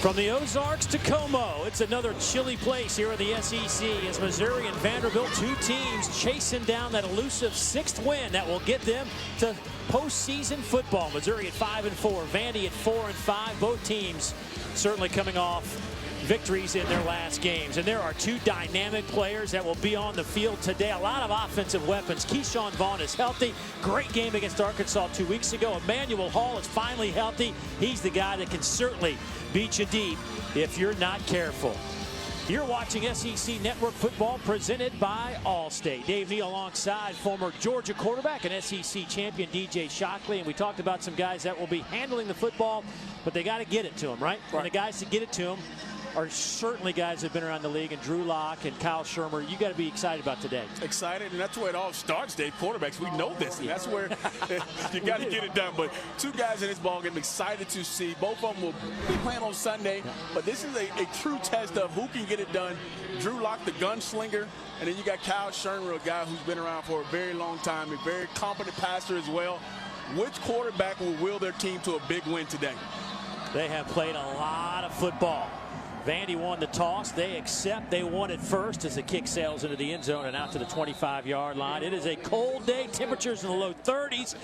From the Ozarks to Como, it's another chilly place here in the SEC as Missouri and Vanderbilt, two teams chasing down that elusive 6th win that will get them to postseason football. Missouri at 5-4, Vandy at 4-5. Both teams certainly coming off victories in their last games. And there are two dynamic players that will be on the field today. A lot of offensive weapons. Keyshawn Vaughn is healthy. Great game against Arkansas 2 weeks ago. Emmanuel Hall is finally healthy. He's the guy that can certainly beat you deep if you're not careful. You're watching SEC Network Football presented by Allstate. Dave Neal alongside former Georgia quarterback and SEC champion DJ Shockley. And we talked about some guys that will be handling the football, but they got to get it to them, right? And the guys that get it to them are certainly guys that have been around the league, and Drew Lock and Kyle Shurmer. You got to be excited about today. Excited, and that's where it all starts, Dave. Quarterbacks, we know this, and that's where you got to get it done. But two guys in this ball game, excited to see. Both of them will be playing on Sunday, but this is a true test of who can get it done. Drew Lock, the gunslinger, and then you got Kyle Shurmer, a guy who's been around for a very long time, a very competent passer as well. Which quarterback will will their team to a big win today? They have played a lot of football. Vandy won the toss. They accept. They won it first as the kick sails into the end zone and out to the 25-yard line. It is a cold day. Temperatures in the low 30s.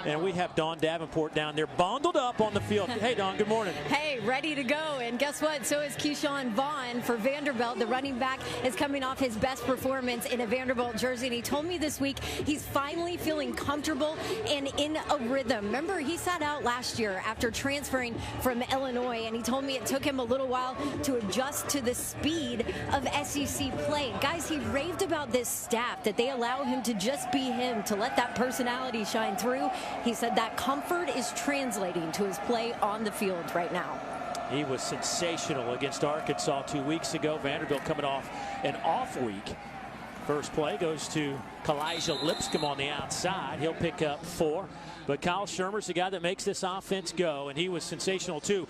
And we have Dawn Davenport down there bundled up on the field. Hey, Dawn, good morning. Hey, ready to go. And guess what? So is Keyshawn Vaughn for Vanderbilt. The running back is coming off his best performance in a Vanderbilt jersey. And he told me this week he's finally feeling comfortable and in a rhythm. Remember, he sat out last year after transferring from Illinois. And he told me it took him a little while to adjust to the speed of SEC play. Guys, he raved about this staff, that they allow him to just be him, to let that personality shine through. He said that comfort is translating to his play on the field right now. He was sensational against Arkansas 2 weeks ago. Vanderbilt coming off an off week. First play goes to Kalijah Lipscomb on the outside. He'll pick up 4. But Kyle Shurmer's the guy that makes this offense go, and he was sensational too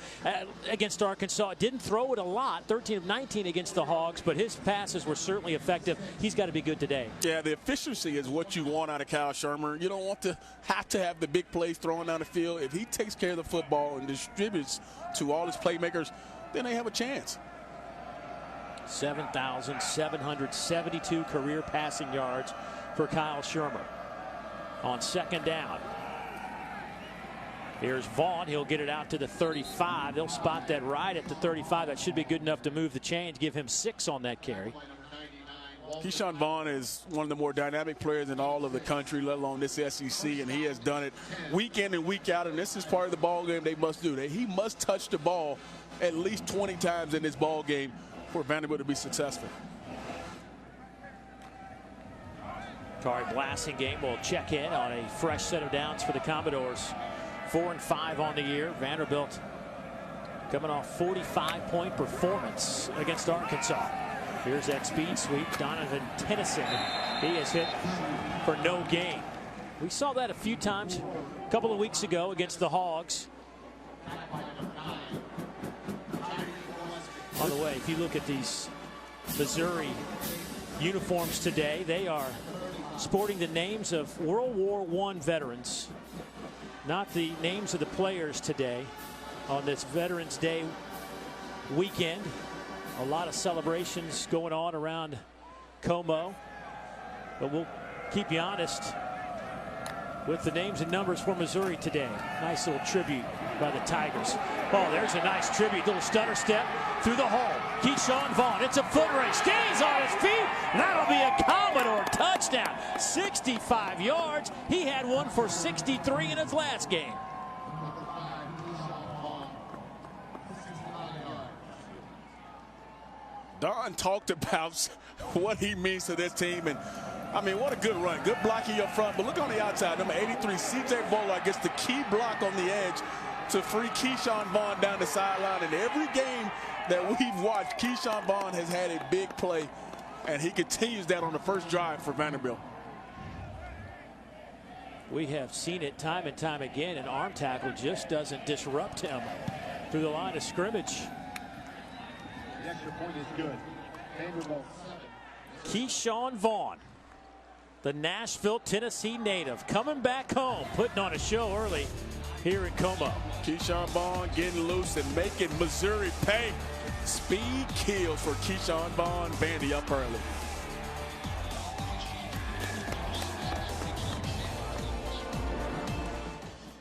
against Arkansas. Didn't throw it a lot, 13 of 19 against the Hogs, but his passes were certainly effective. He's got to be good today. Yeah, the efficiency is what you want out of Kyle Shurmer. You don't want to have the big plays thrown down the field. If he takes care of the football and distributes to all his playmakers, then they have a chance. 7,772 career passing yards for Kyle Shurmer on second down. Here's Vaughn. He'll get it out to the 35. They'll spot that right at the 35. That should be good enough to move the chains, give him 6 on that carry. Keyshawn Vaughn is one of the more dynamic players in all of the country, let alone this SEC, and he has done it week in and week out, and this is part of the ball game they must do. He must touch the ball at least 20 times in this ball game for Vanderbilt to be successful. Tari Blassingame will check in on a fresh set of downs for the Commodores. 4-5 on the year. Vanderbilt coming off 45-point performance against Arkansas. Here's that speed sweep. Donovan Tennyson. He is hit for no gain. We saw that a few times a couple of weeks ago against the Hogs. By the way, if you look at these Missouri uniforms today, they are sporting the names of World War I veterans, not the names of the players today on this Veterans Day weekend. A lot of celebrations going on around Como, but we'll keep you honest with the names and numbers for Missouri today. Nice little tribute by the Tigers. Oh, there's a nice tribute. Little stutter step through the hole. Keyshawn Vaughn. It's a foot race. Stays on his feet. That'll be a Commodore touchdown. 65 yards. He had one for 63 in his last game. Don talked about what he means to this team, and I mean, what a good run. Good blocking up front, but look on the outside. Number 83, CJ Bullock gets the key block on the edge to free Keyshawn Vaughn down the sideline. And every game that we've watched, Keyshawn Vaughn has had a big play, and he continues that on the first drive for Vanderbilt. We have seen it time and time again. An arm tackle just doesn't disrupt him through the line of scrimmage. The extra point is good. Vanderbilt. Keyshawn Vaughn, the Nashville, Tennessee native, coming back home, putting on a show early here in Como. Keyshawn Vaughn getting loose and making Missouri pay. Speed kills for Keyshawn Vaughn. Vandy up early.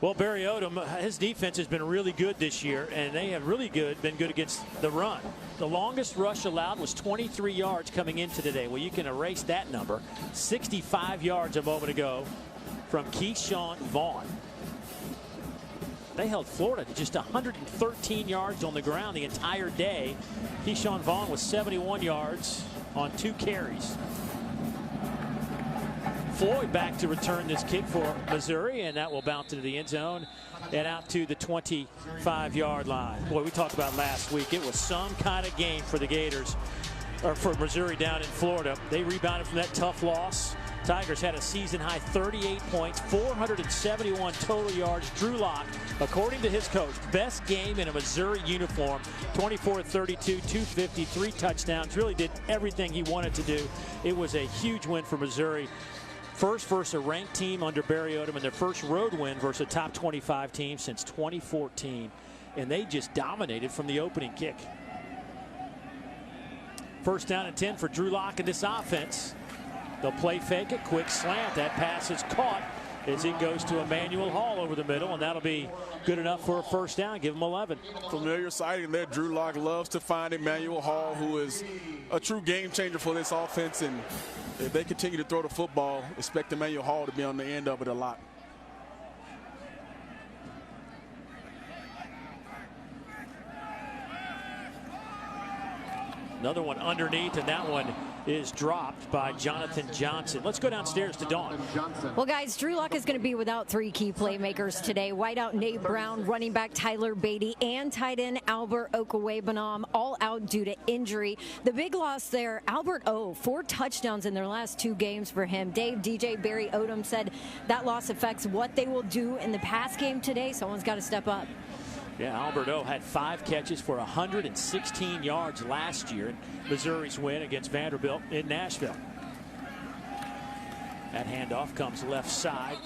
Well, Barry Odom, his defense has been really good this year, and they have really been good against the run. The longest rush allowed was 23 yards coming into today. Well, you can erase that number. 65 yards a moment ago from Keyshawn Vaughn. They held Florida to just 113 yards on the ground the entire day. Keyshawn Vaughn was 71 yards on 2 carries. Floyd back to return this kick for Missouri, and that will bounce into the end zone and out to the 25-yard line. Boy, we talked about last week. It was some kind of game for the Gators, or for Missouri down in Florida. They rebounded from that tough loss. Tigers had a season-high 38 points, 471 total yards. Drew Lock, according to his coach, best game in a Missouri uniform. 24-32, 250, 3 touchdowns. Really did everything he wanted to do. It was a huge win for Missouri. First versus a ranked team under Barry Odom, and their first road win versus a top 25 team since 2014. And they just dominated from the opening kick. First down and 10 for Drew Lock in this offense. They'll play fake it, quick slant. That pass is caught as it goes to Emmanuel Hall over the middle, and that'll be good enough for a first down. Give him 11. Familiar sighting there. Drew Lock loves to find Emmanuel Hall, who is a true game changer for this offense. And if they continue to throw the football, expect Emmanuel Hall to be on the end of it a lot. Another one underneath, and that one is dropped by Jonathan Johnson. Let's go downstairs to Dawn. Well, guys, Drew Lock is going to be without 3 key playmakers today. Wideout Nate Brown, running back Tyler Beatty, and tight end Albert Okwuegbunam all out due to injury. The big loss there, Albert 4 touchdowns in their last 2 games for him. DJ Barry Odom said that loss affects what they will do in the pass game today. Someone's got to step up. Yeah, Albert had 5 catches for 116 yards last year in Missouri's win against Vanderbilt in Nashville. That handoff comes left side.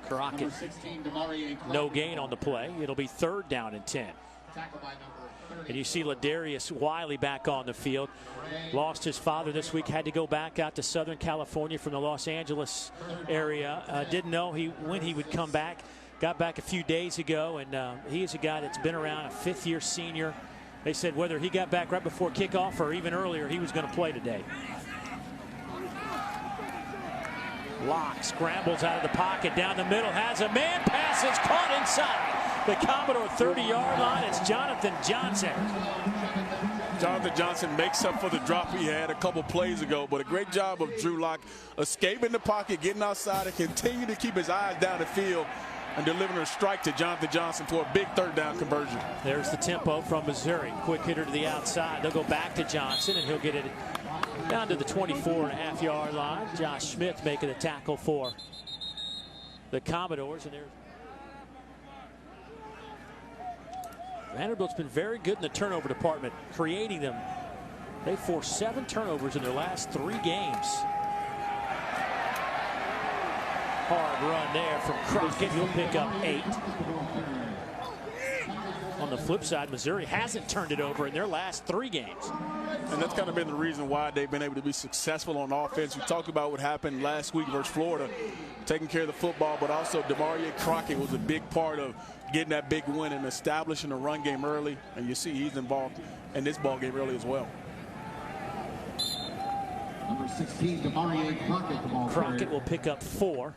Crockett, no gain on the play. It'll be 3rd down and 10. And you see Ladarius Wiley back on the field. Lost his father this week, had to go back out to Southern California from the Los Angeles area. Didn't know when he would come back. Got back a few days ago, and he is a guy that's been around, a 5th-year senior. They said whether he got back right before kickoff or even earlier, he was going to play today. Lock scrambles out of the pocket, down the middle, has a man, pass is caught inside the Commodore 30-yard line. It's Jonathan Johnson. Jonathan Johnson makes up for the drop he had a couple plays ago, but a great job of Drew Lock escaping the pocket, getting outside, and continue to keep his eyes down the field and delivering a strike to Jonathan Johnson for a big 3rd down conversion. There's the tempo from Missouri. Quick hitter to the outside. They'll go back to Johnson, and he'll get it down to the 24.5-yard line. Josh Smith making the tackle for the Commodores. And Vanderbilt's been very good in the turnover department, creating them. They forced 7 turnovers in their last 3 games. Hard run there from Crockett. He'll pick up 8. On the flip side, Missouri hasn't turned it over in their last 3 games. And that's kind of been the reason why they've been able to be successful on offense. We talked about what happened last week versus Florida, taking care of the football, but also Demaria Crockett was a big part of getting that big win and establishing a run game early. And you see he's involved in this ball game early as well. Number 16, Demaria Crockett. Crockett will pick up 4.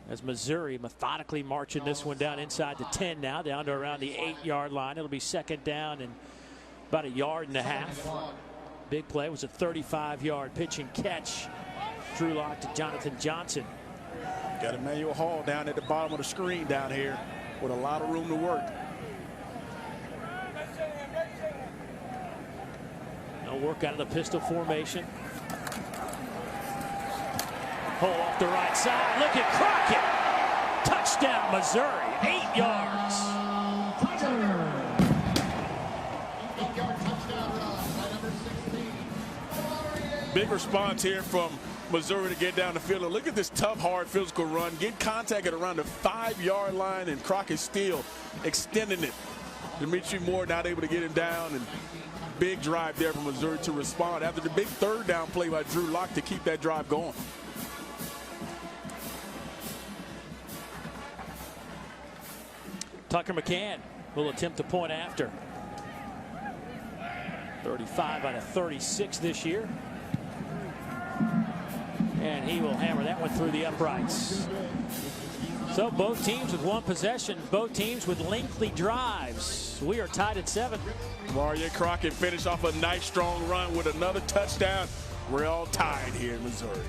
As Missouri methodically marching this one down inside the 10 now, down to around the 8-yard line. It'll be 2nd down and about 1.5 yards. Big play was a 35-yard pitch and catch. Drew Lock to Jonathan Johnson. Got Emmanuel Hall down at the bottom of the screen down here with a lot of room to work. No work out of the pistol formation. Hole off the right side. Look at Crockett. Touchdown, Missouri. 8 yards. Big response here from Missouri to get down the field. And look at this tough, hard physical run. Get contact at around the 5-yard line, and Crockett still extending it. Dimitri Moore not able to get him down, and big drive there from Missouri to respond after the big third down play by Drew Lock to keep that drive going. Tucker McCann will attempt to point after. 35 out of 36 this year. And he will hammer that one through the uprights. So both teams with one possession, both teams with lengthy drives. We are tied at 7. Mario Crockett finished off a nice strong run with another touchdown. We're all tied here in Missouri.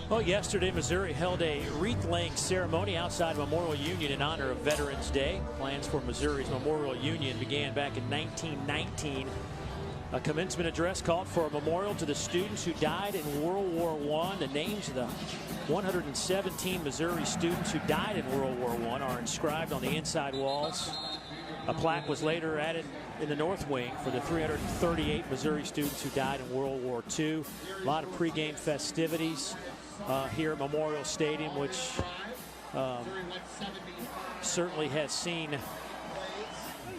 Well, yesterday Missouri held a wreath-laying ceremony outside Memorial Union in honor of Veterans Day. Plans for Missouri's Memorial Union began back in 1919. A commencement address called for a memorial to the students who died in World War I. The names of the 117 Missouri students who died in World War I are inscribed on the inside walls. A plaque was later added in the north wing for the 338 Missouri students who died in World War II. A lot of pregame festivities here at Memorial Stadium, which certainly has seen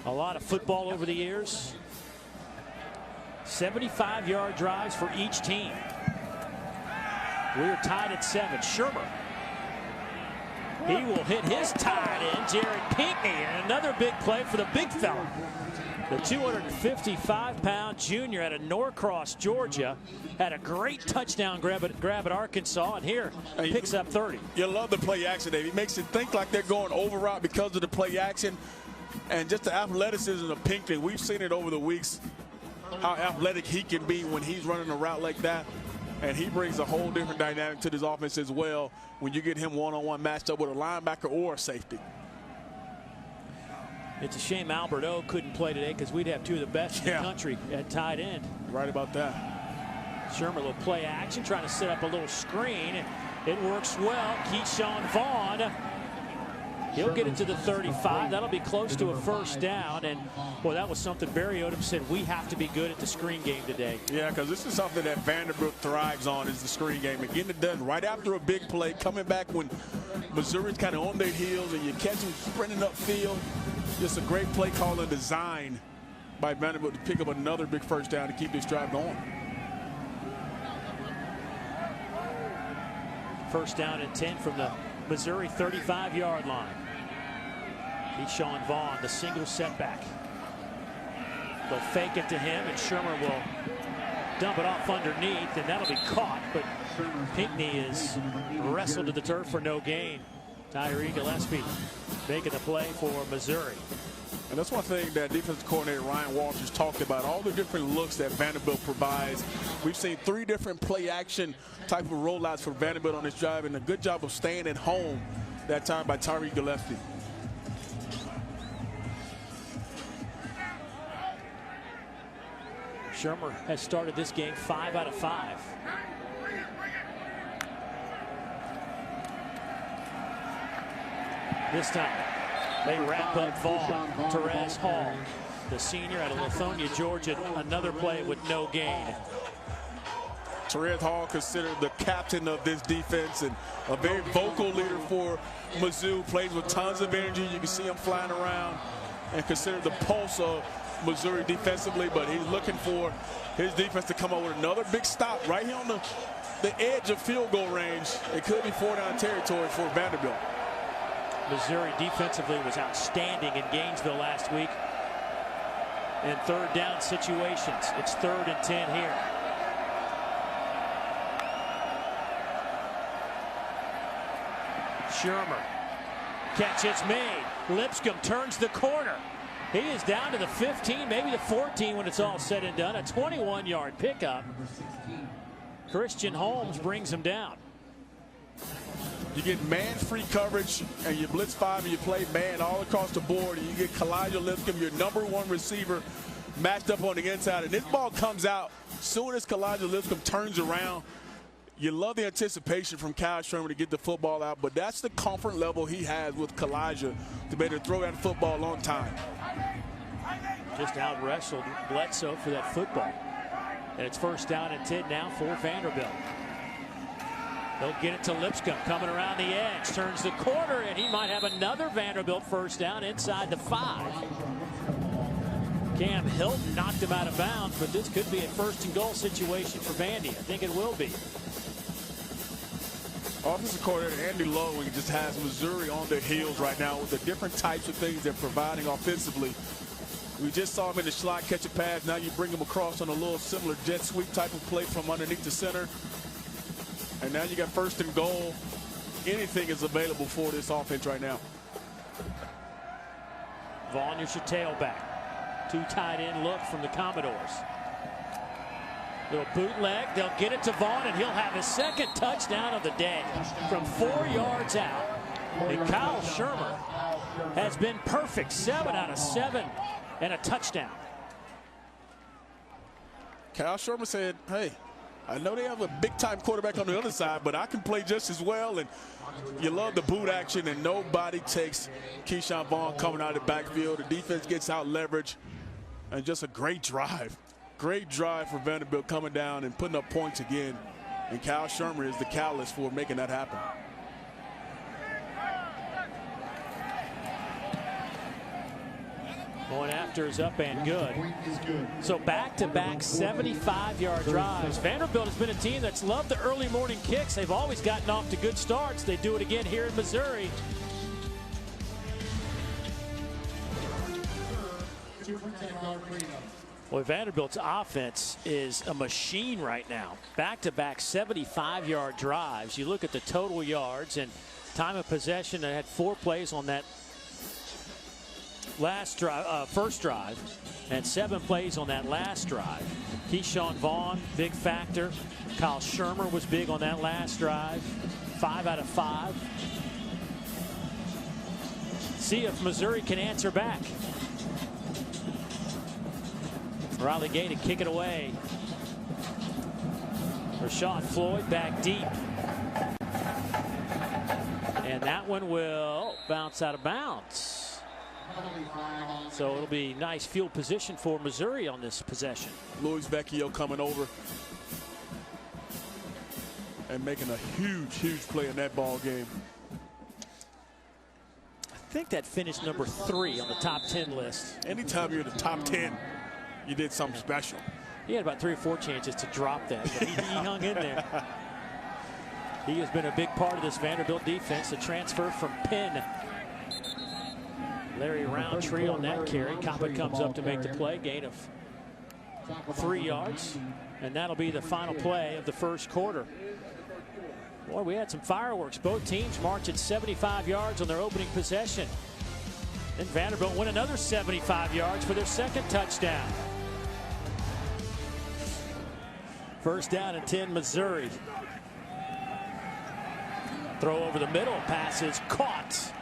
a lot of football over the years. 75-yard drives for each team. We're tied at 7. Shurmer. He will hit his tight end, Jared Pinckney, and another big play for the big fella. The 255-pound junior out of Norcross, Georgia, had a great touchdown grab at Arkansas, and here picks up 30. You love the play action, Dave. He makes it think like they're going over route because of the play action, and just the athleticism of Pinckney. We've seen it over the weeks, how athletic he can be when he's running a route like that. And he brings a whole different dynamic to this offense as well when you get him one-on-one matched up with a linebacker or a safety. It's a shame Albert O couldn't play today, because we'd have two of the best in the country at tight end. Right about that. Shurmer, a little play action, trying to set up a little screen. It works well. Keyshawn Vaughn. He'll get it to the 35. That'll be close to a first down. And, boy, that was something Barry Odom said, we have to be good at the screen game today. Yeah, because this is something that Vanderbilt thrives on, is the screen game. And getting it done right after a big play, coming back when Missouri's kind of on their heels and you catch them sprinting upfield. Just a great play call and design by Vanderbilt to pick up another big first down to keep this drive going. First down and 10 from the Missouri 35-yard line. Keyshawn Vaughn, the single setback. They'll fake it to him, and Shurmer will dump it off underneath, and that'll be caught. But Pinckney is wrestled to the turf for no gain. Tyree Gillespie making the play for Missouri. And that's one thing that defensive coordinator Ryan Walters talked about, all the different looks that Vanderbilt provides. We've seen 3 different play action type of rollouts for Vanderbilt on this drive, and a good job of staying at home that time by Tyree Gillespie. Shurmer has started this game 5 out of 5. This time, they wrap up Vaughn. Therese Hall, the senior out of Lithonia, Georgia, another play with no gain. Therese Hall, considered the captain of this defense and a very vocal leader for Mizzou, plays with tons of energy. You can see him flying around and considered the pulse of Missouri defensively, but he's looking for his defense to come up with another big stop right here on the edge of field goal range. It could be 4-down territory for Vanderbilt. Missouri defensively was outstanding in Gainesville last week in third down situations. It's 3rd and 10 here. Shurmer, catch is made. Lipscomb turns the corner. He is down to the 15, maybe the 14 when it's all said and done. A 21-yard pickup. Christian Holmes brings him down. You get man-free coverage, and you blitz 5, and you play man all across the board, and you get Kalijah Lipscomb, your #1 receiver, matched up on the inside. And this ball comes out soon as Kalijah Lipscomb turns around. You love the anticipation from Kyle Shurmer to get the football out, but that's the comfort level he has with Kalijah to be able to throw that football on time. Just out-wrestled Bledsoe for that football. And it's first down and 10 now for Vanderbilt. They'll get it to Lipscomb coming around the edge, turns the corner, and he might have another Vanderbilt first down inside the 5. Cam Hilton knocked him out of bounds, but this could be a first and goal situation for Vandy. I think it will be. Offensive coordinator Andy Lowe just has Missouri on their heels right now with the different types of things they're providing offensively. We just saw him in the slot catch a pass. Now you bring him across on a little similar jet sweep type of play from underneath the center. And now you got first and goal. Anything is available for this offense right now. Vaughn is your tailback. 2 tight end look from the Commodores. Little bootleg. They'll get it to Vaughn, and he'll have his second touchdown of the day from 4 yards out. And Kyle Shurmer has been perfect. 7 out of 7 and a touchdown. Kyle Shurmer said, hey, I know they have a big-time quarterback on the other side, but I can play just as well. And you love the boot action, and nobody takes Keyshawn Vaughn coming out of the backfield. The defense gets out leverage, and just a great drive. Great drive for Vanderbilt coming down and putting up points again. And Kyle Shurmer is the catalyst for making that happen. Going after is up and good. So back-to-back 75-yard drives. Vanderbilt has been a team that's loved the early morning kicks. They've always gotten off to good starts. They do it again here in Missouri. Boy, Vanderbilt's offense is a machine right now. Back-to-back 75-yard drives. You look at the total yards and time of possession. They had 4 plays on that last drive, first drive, and 7 plays on that last drive. Keyshawn Vaughn, big factor. Kyle Shurmer was big on that last drive. 5 out of 5. See if Missouri can answer back. Riley Gay to kick it away. Rashad Floyd back deep. And that one will bounce out of bounds. So it'll be nice field position for Missouri on this possession. Luis Vecchio coming over and making a huge play in that ball game. I think that finished number 3 on the top 10 list. Anytime you're in the top 10, you did something special. He had about 3 or 4 chances to drop that, but he hung in there. He has been a big part of this Vanderbilt defense. A transfer from Penn. Larry Roundtree on that carry. Kappa comes up to make the play. Gain of 3 yards. And that'll be the final play of the first quarter. Boy, we had some fireworks. Both teams marched at 75 yards on their opening possession. Then Vanderbilt went another 75 yards for their second touchdown. First down and 10, Missouri. Throw over the middle. Pass is caught.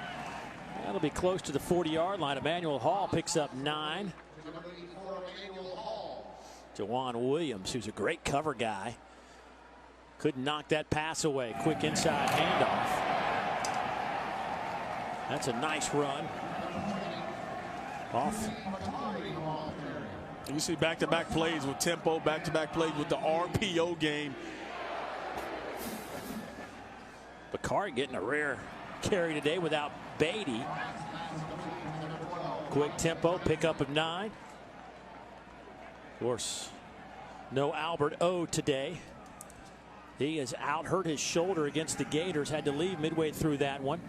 That'll be close to the 40-yard line. Emmanuel Hall picks up 9. Jawan Williams, who's a great cover guy, couldn't knock that pass away. Quick inside handoff. That's a nice run. Off. You see back-to-back plays with tempo, back-to-back plays with the RPO game. Bakari getting a rare carry today without Beatty. Quick tempo, pickup of 9. Of course, no Albert O today. He is out, hurt his shoulder against the Gators, had to leave midway through that one.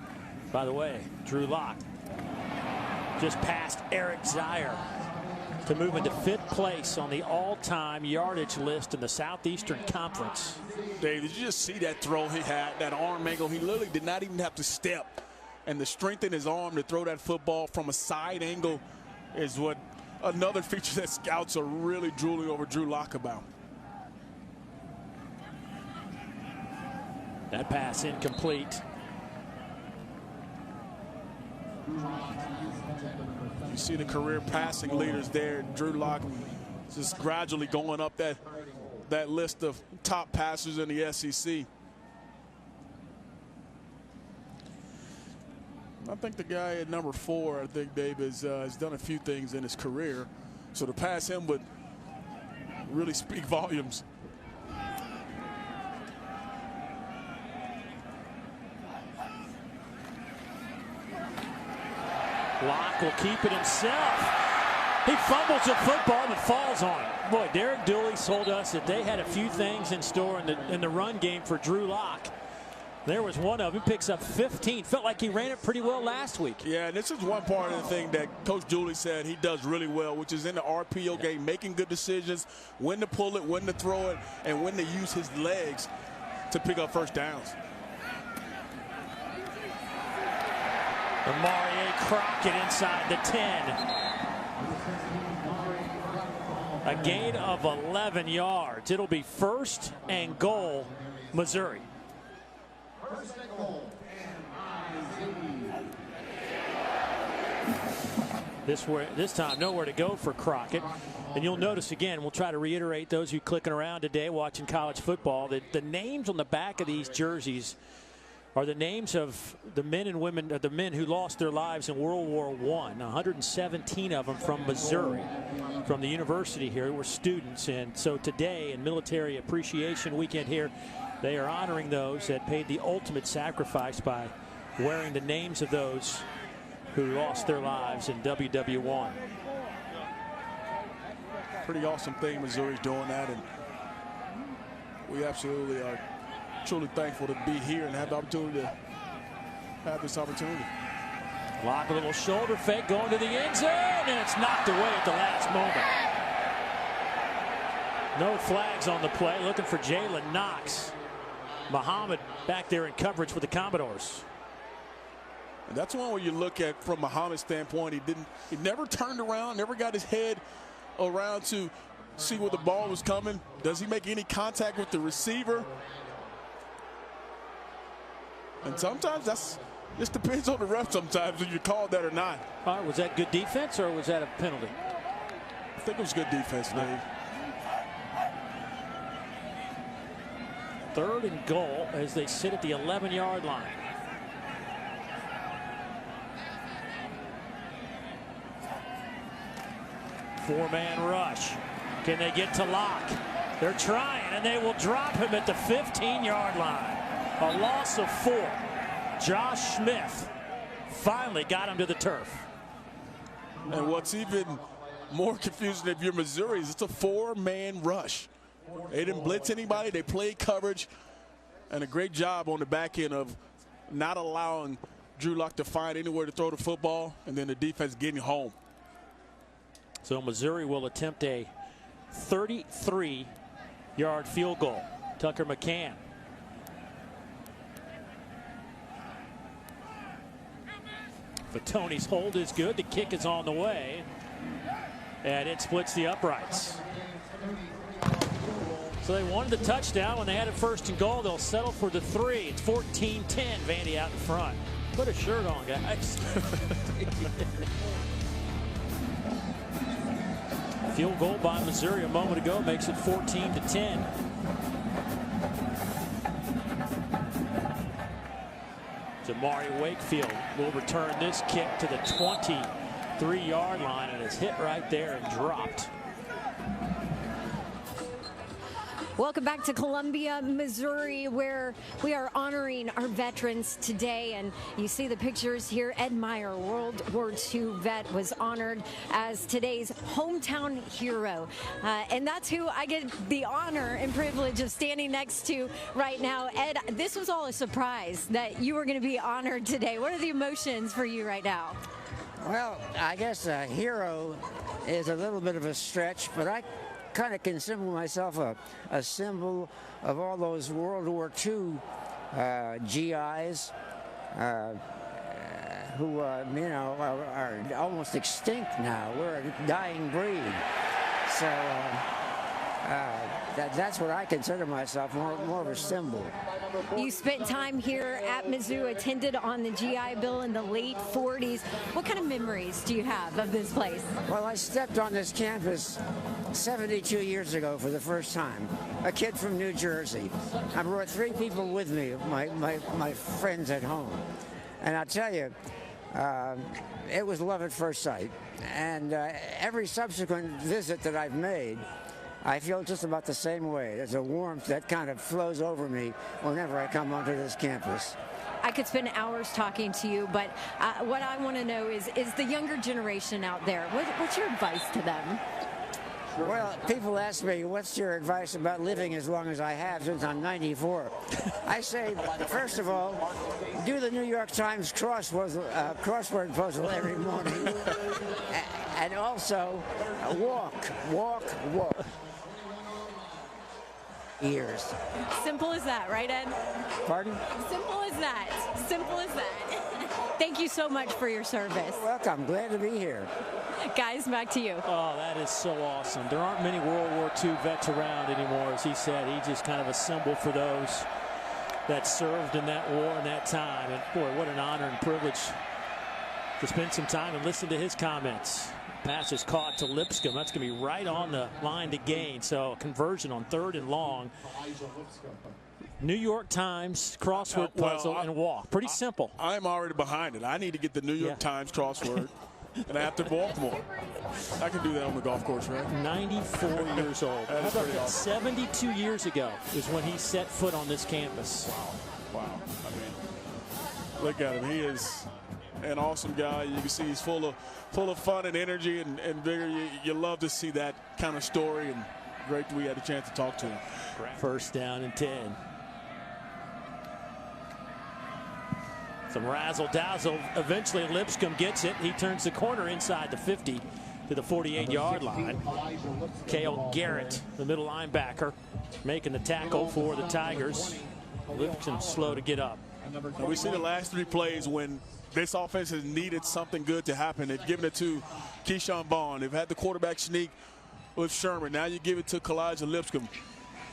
By the way, Drew Lock just passed Eric Zier to move into 5th place on the all-time yardage list in the Southeastern Conference. Dave, did you just see that throw he had, that arm angle? He literally did not even have to step. And the strength in his arm to throw that football from a side angle is what another feature that scouts are really drooling over Drew Lock about. That pass incomplete. You see the career passing leaders there. Drew Lock just gradually going up that list of top passers in the SEC. I think the guy at number 4, I think Dave has done a few things in his career. So to pass him with really speak volumes. Lock will keep it himself. He fumbles the football but falls on it. Boy, Derek Dooley told us that they had a few things in store in the run game for Drew Lock. There was one of them. He picks up 15. Felt like he ran it pretty well last week. Yeah, and this is one part of the thing that Coach Dooley said he does really well, which is in the RPO game, making good decisions, when to pull it, when to throw it, and when to use his legs to pick up first downs. Marie Crockett inside the 10. A gain of 11 yards. It'll be 1st and goal, Missouri. This time nowhere to go for Crockett. And you'll notice again, we'll try to reiterate those who clicking around today watching college football, that the names on the back of these jerseys are the names of the men and women, the men who lost their lives in World War I. 117 of them from Missouri, from the university here, were students. And so today, in Military Appreciation Weekend here, they are honoring those that paid the ultimate sacrifice by wearing the names of those who lost their lives in WW1. Pretty awesome thing Missouri's doing that, and we absolutely are truly thankful to be here and have the opportunity to have this opportunity. Lock, a little shoulder fake going to the end zone, and it's knocked away at the last moment. No flags on the play. Looking for Jalen Knox. Muhammad back there in coverage with the Commodores. And that's one where you look at from Muhammad's standpoint. He never turned around, never got his head around to see where the ball was coming. Does he make any contact with the receiver? And sometimes that's just depends on the ref sometimes if you call that or not. All right, was that good defense or was that a penalty? I think it was good defense, Dave. 3rd and goal as they sit at the 11-yard line. Four-man rush. Can they get to Lock? They're trying, and they will drop him at the 15-yard line. A loss of 4. Josh Smith finally got him to the turf. And what's even more confusing if you're Missouri is it's a 4-man rush. They didn't blitz anybody. They played coverage, and a great job on the back end of not allowing Drew Lock to find anywhere to throw the football, and then the defense getting home. So Missouri will attempt a 33-yard field goal. Tucker McCann. Tony's hold is good. The kick is on the way, and it splits the uprights. So they wanted the touchdown. When they had it 1st and goal, they'll settle for the 3. It's 14-10. Vandy out in front. Put a shirt on, guys. Field goal by Missouri a moment ago makes it 14-10. Jamari Wakefield will return this kick to the 23-yard line, and it's hit right there and dropped. Welcome back to Columbia, Missouri, where we are honoring our veterans today. And you see the pictures here. Ed Meyer, World War II vet, was honored as today's hometown hero. And that's who I get the honor and privilege of standing next to right now. Ed, this was all a surprise that you were going to be honored today. What are the emotions for you right now? Well, I guess a hero is a little bit of a stretch, but I kind of consider myself a symbol of all those World War II GIs who, you know, are almost extinct now. We're a dying breed. So that's what I consider myself, more of a symbol. You spent time here at Mizzou, attended on the GI Bill in the late 40s. What kind of memories do you have of this place? Well, I stepped on this campus 72 years ago for the first time. A kid from New Jersey. I brought 3 people with me, my friends at home. And I'll tell you, it was love at first sight. And every subsequent visit that I've made I feel just about the same way. There's a warmth that kind of flows over me whenever I come onto this campus. I could spend hours talking to you, but what I want to know is the younger generation out there, what's your advice to them? Well, people ask me, what's your advice about living as long as I have since I'm 94? I say, first of all, do the New York Times crossword puzzle every morning. And also, walk. Years. Simple as that, right, Ed? Pardon? Simple as that. Simple as that. Thank you so much for your service. You're welcome. Glad to be here. Guys, back to you. Oh, that is so awesome. There aren't many World War II vets around anymore, as he said. He's just kind of a symbol for those that served in that war and that time. And boy, what an honor and privilege to spend some time and listen to his comments. Pass is caught to Lipscomb. That's going to be right on the line to gain. So a conversion on 3rd and long. New York Times crossword puzzle and walk. Pretty simple. I'm already behind it. I need to get the New York Times crossword. And I have to walk more. I can do that on the golf course, right? 94 years old. How about that? 72 years ago is when he set foot on this campus. Wow. I mean, look at him. He is an awesome guy. You can see he's full of fun and energy and vigor. You love to see that kind of story, and great that we had a chance to talk to him. First down and 10. Some razzle-dazzle. Eventually Lipscomb gets it. He turns the corner inside the 50 to the 48-yard line. Cale Garrett, the middle linebacker, making the tackle for the Tigers. Lipscomb slow to get up. And we see the last 3 plays when this offense has needed something good to happen. They've given it to Keyshawn Vaughn. They've had the quarterback sneak with Shurmer. Now you give it to Kalijah Lipscomb.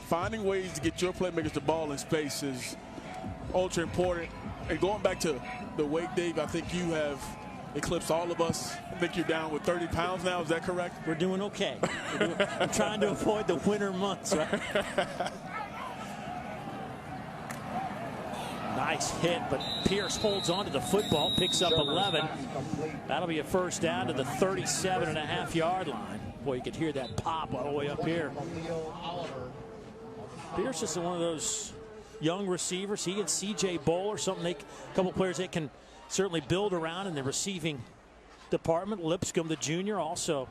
Finding ways to get your playmakers the ball in space is ultra important. And going back to the weight, Dave, I think you have eclipsed all of us. I think you're down with 30 pounds now. Is that correct? We're doing okay. I'm trying to avoid the winter months, right? Nice hit, but Pierce holds on to the football, picks up 11. That'll be a first down to the 37.5-yard line. Boy, you could hear that pop all the way up here. Pierce is one of those young receivers. He and C.J. Bowler, a couple players they can certainly build around in the receiving department. Lipscomb, the junior, also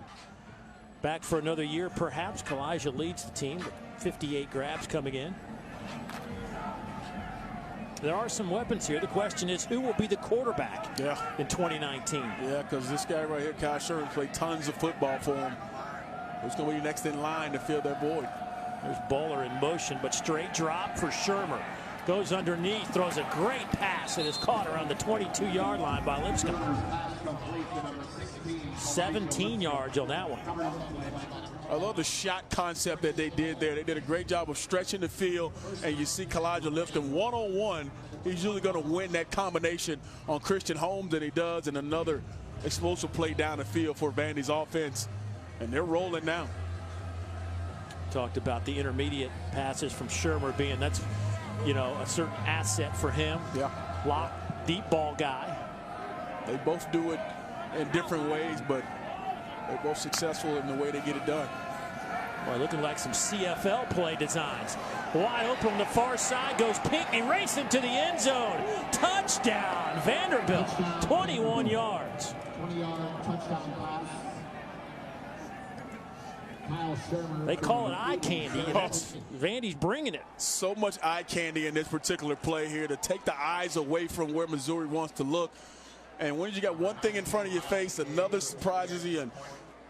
back for another year, perhaps. Kalijah leads the team with 58 grabs coming in. There are some weapons here. The question is, who will be the quarterback in 2019? Yeah, because this guy right here, Kyle Shurmer, played tons of football for him. Who's going to be next in line to fill that void? There's Bowler in motion, but straight drop for Shurmer. Goes underneath, throws a great pass, and is caught around the 22-yard line by Lipscomb. 17 yards on that one. I love the shot concept that they did there. They did a great job of stretching the field, and you see Kalijah Lipscomb one-on-one. He's usually going to win that combination on Christian Holmes, and he does, and another explosive play down the field for Vandy's offense, and they're rolling now. Talked about the intermediate passes from Shurmer being a certain asset for him. Yeah. Lock, deep ball guy. They both do it in different ways, but they're both successful in the way they get it done. Boy, looking like some CFL play designs. Wide open on the far side goes Pinckney, racing to the end zone. Touchdown, Vanderbilt, 21 yards. 20-yard touchdown pass. They call it eye candy, and that's Vandy's bringing it. So much eye candy in this particular play here to take the eyes away from where Missouri wants to look. And when you got one thing in front of your face, another surprises you, and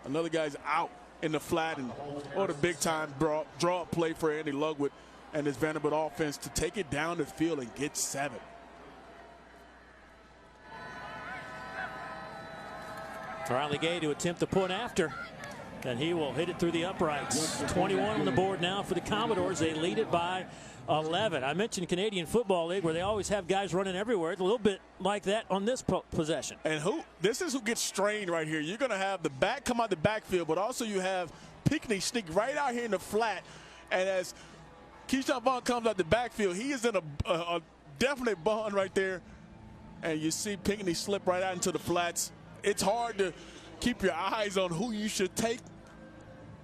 another guy's out in the flat. And what a big-time draw play for Andy Ludwig and his Vanderbilt offense to take it down the field and get 7. Riley Gay to attempt the punt after. And he will hit it through the uprights. 21 on the board now for the Commodores. They lead it by 11. I mentioned Canadian Football League where they always have guys running everywhere. It's a little bit like that on this possession. And this is who gets strained right here. You're going to have the back come out the backfield, but also you have Pinckney sneak right out here in the flat. And as Keyshawn Vaughn comes out the backfield, he is in a definite bond right there. And you see Pinckney slip right out into the flats. It's hard to keep your eyes on who you should take.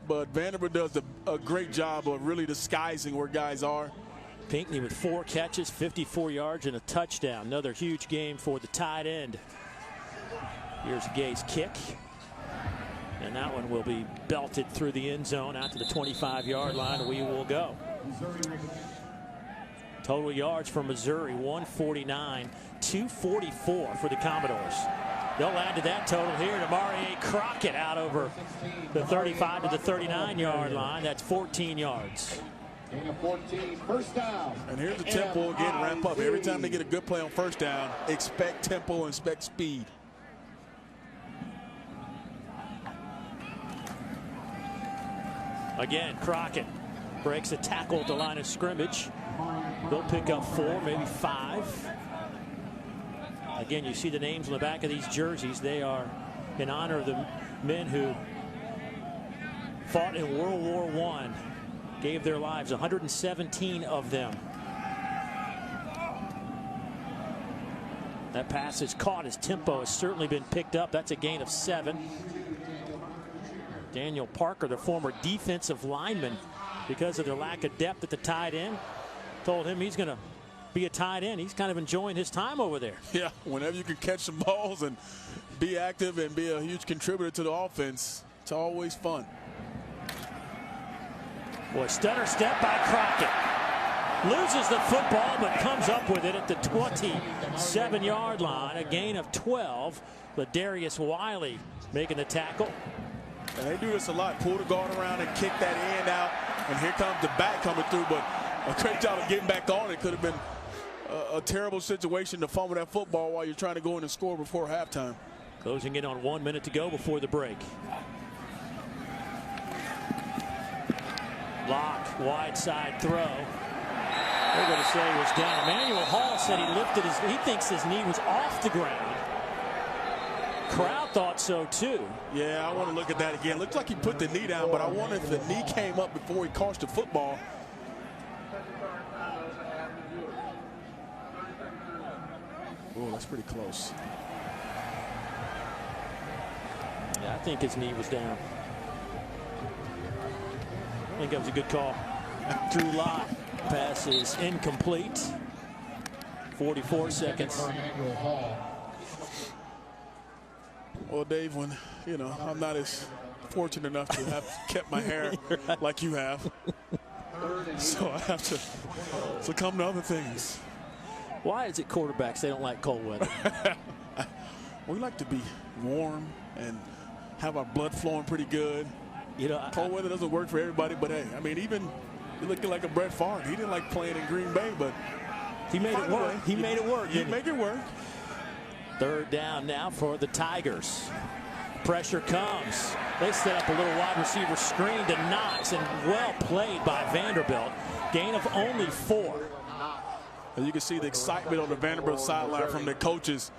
but Vanderbilt does a great job of really disguising where guys are. Pinckney with 4 catches, 54 yards, and a touchdown. Another huge game for the tight end. Here's Gay's kick. And that one will be belted through the end zone out to the 25-yard line. We will go. Total yards for Missouri, 149, 244 for the Commodores. They'll add to that total here. Demarie Crockett out over the 35 to the 39-yard line. That's 14 yards. 14, first down. And here's the tempo again, ramp up. Every time they get a good play on first down, expect tempo and expect speed. Again, Crockett breaks a tackle at the line of scrimmage. They'll pick up 4, maybe 5. Again, you see the names on the back of these jerseys. They are in honor of the men who fought in World War I, gave their lives, 117 of them. That pass is caught. His tempo has certainly been picked up. That's a gain of 7. Daniel Parker, the former defensive lineman, because of their lack of depth at the tight end, told him he's going to be a tight end. He's kind of enjoying his time over there. Yeah, whenever you can catch some balls and be active and be a huge contributor to the offense, it's always fun. Boy, stutter step by Crockett. Loses the football, but comes up with it at the 27-yard line. A gain of 12. But Darius Wiley making the tackle. And they do this a lot. Pull the guard around and kick that end out. And here comes the back coming through. But a great job of getting back on. It could have been a terrible situation to fumble that football while you're trying to go in and score before halftime. Closing in on 1 minute to go before the break. Lock, wide side throw. They're going to say he was down. Emmanuel Hall said he thinks his knee was off the ground. Crowd thought so too. Yeah, I want to look at that again. Looks like he put the knee down, but I wonder if the knee came up before he caught the football. Oh, that's pretty close. Yeah, I think his knee was down. I think that was a good call. Drew Lock, pass is incomplete. 44 seconds. Well, Dave, when, you know, I'm not as fortunate enough to have kept my hair like you have. So I have to succumb to other things. Why is it quarterbacks, they don't like cold weather? We like to be warm and have our blood flowing pretty good. You know, cold weather doesn't work for everybody, but hey, I mean, even you're looking like a Brett Favre. He didn't like playing in Green Bay, but he made it work. He made it work. He make it work. Third down now for the Tigers. Pressure comes. They set up a little wide receiver screen to Knox, and well played by Vanderbilt. Gain of only 4. And you can see the excitement on the Vanderbilt sideline from their coaches,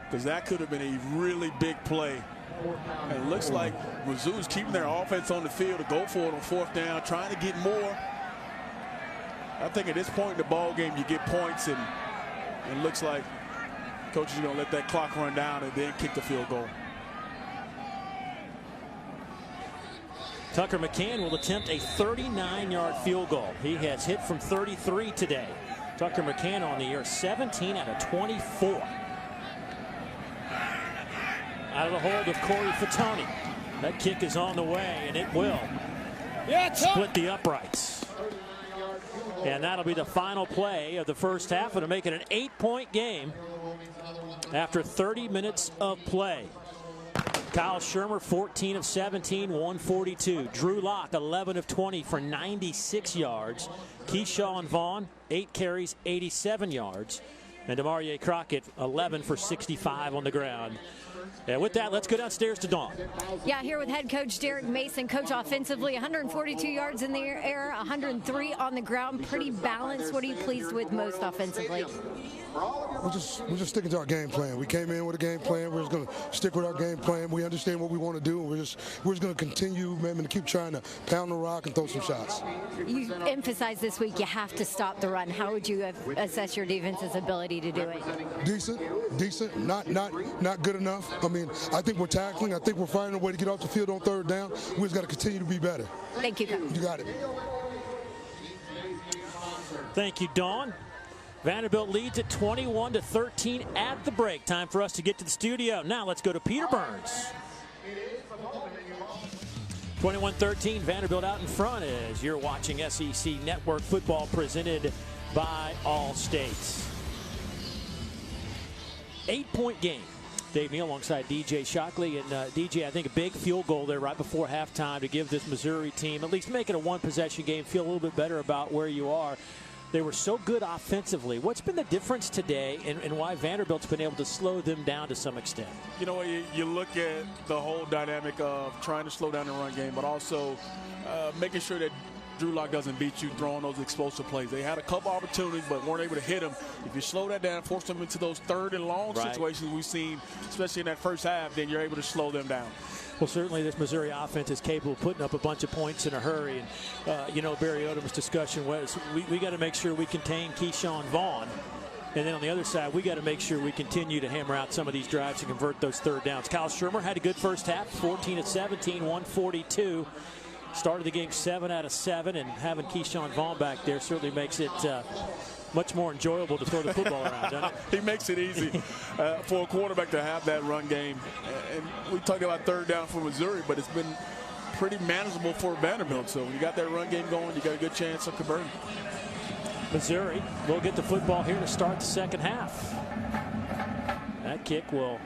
because that could have been a really big play. And it looks like Mizzou's keeping their offense on the field to go for it on 4th down, trying to get more. I think at this point in the ball game, you get points, and it looks like coaches are going to let that clock run down and then kick the field goal. Tucker McCann will attempt a 39-yard field goal. He has hit from 33 today. Tucker McCann on the year, 17 out of 24. Out of the hold of Corey Fatoni. That kick is on the way, and it will split the uprights. And that'll be the final play of the first half. It'll make it an 8-point game after 30 minutes of play. Kyle Shurmer, 14 of 17, 142. Drew Lock, 11 of 20 for 96 yards. Keyshawn Vaughn, 8 carries, 87 yards. And Demarie Crockett, 11 for 65 on the ground. And with that, let's go downstairs to Dawn. Yeah, here with head coach Derek Mason. Coach, offensively, 142 yards in the air, 103 on the ground. Pretty balanced. What are you pleased with most offensively? We're just sticking to our game plan. We came in with a game plan. We're just going to stick with our game plan. We understand what we want to do, and we're just going to continue, man, to keep trying to pound the rock and throw some shots. You emphasized this week you have to stop the run. How would you assess your defense's ability to do it? Decent, not good enough. I mean, I think we're tackling. I think we're finding a way to get off the field on third down. We just got to continue to be better. Thank you, Coach. You got it. Thank you, Dawn. Vanderbilt leads at 21-13 at the break. Time for us to get to the studio. Now let's go to Peter Burns. 21-13, Vanderbilt out in front as you're watching SEC Network football presented by Allstate. 8-point game. Dave Neal alongside DJ Shockley. And DJ, I think a big field goal there right before halftime to give this Missouri team, at least make it a one-possession game, feel a little bit better about where you are. They were so good offensively. What's been the difference today and why Vanderbilt's been able to slow them down to some extent? You know, you look at the whole dynamic of trying to slow down the run game, but also making sure that Drew Lock doesn't beat you throwing those explosive plays. They had a couple opportunities, but weren't able to hit them. If you slow that down, force them into those third and long situations we've seen, especially in that first half, then you're able to slow them down. Well, certainly this Missouri offense is capable of putting up a bunch of points in a hurry. And, you know, Barry Odom's discussion was we got to make sure we contain Keyshawn Vaughn. And then on the other side, we got to make sure we continue to hammer out some of these drives and convert those third downs. Kyle Shurmer had a good first half, 14 of 17, 142. Started the game 7 out of 7, and having Keyshawn Vaughn back there certainly makes it much more enjoyable to throw the football around, doesn't it? He makes it easy for a quarterback to have that run game. And we talked about third down for Missouri, but it's been pretty manageable for Vanderbilt. So when you got that run game going, you got a good chance of converting. Missouri will get the football here to start the second half. That kick will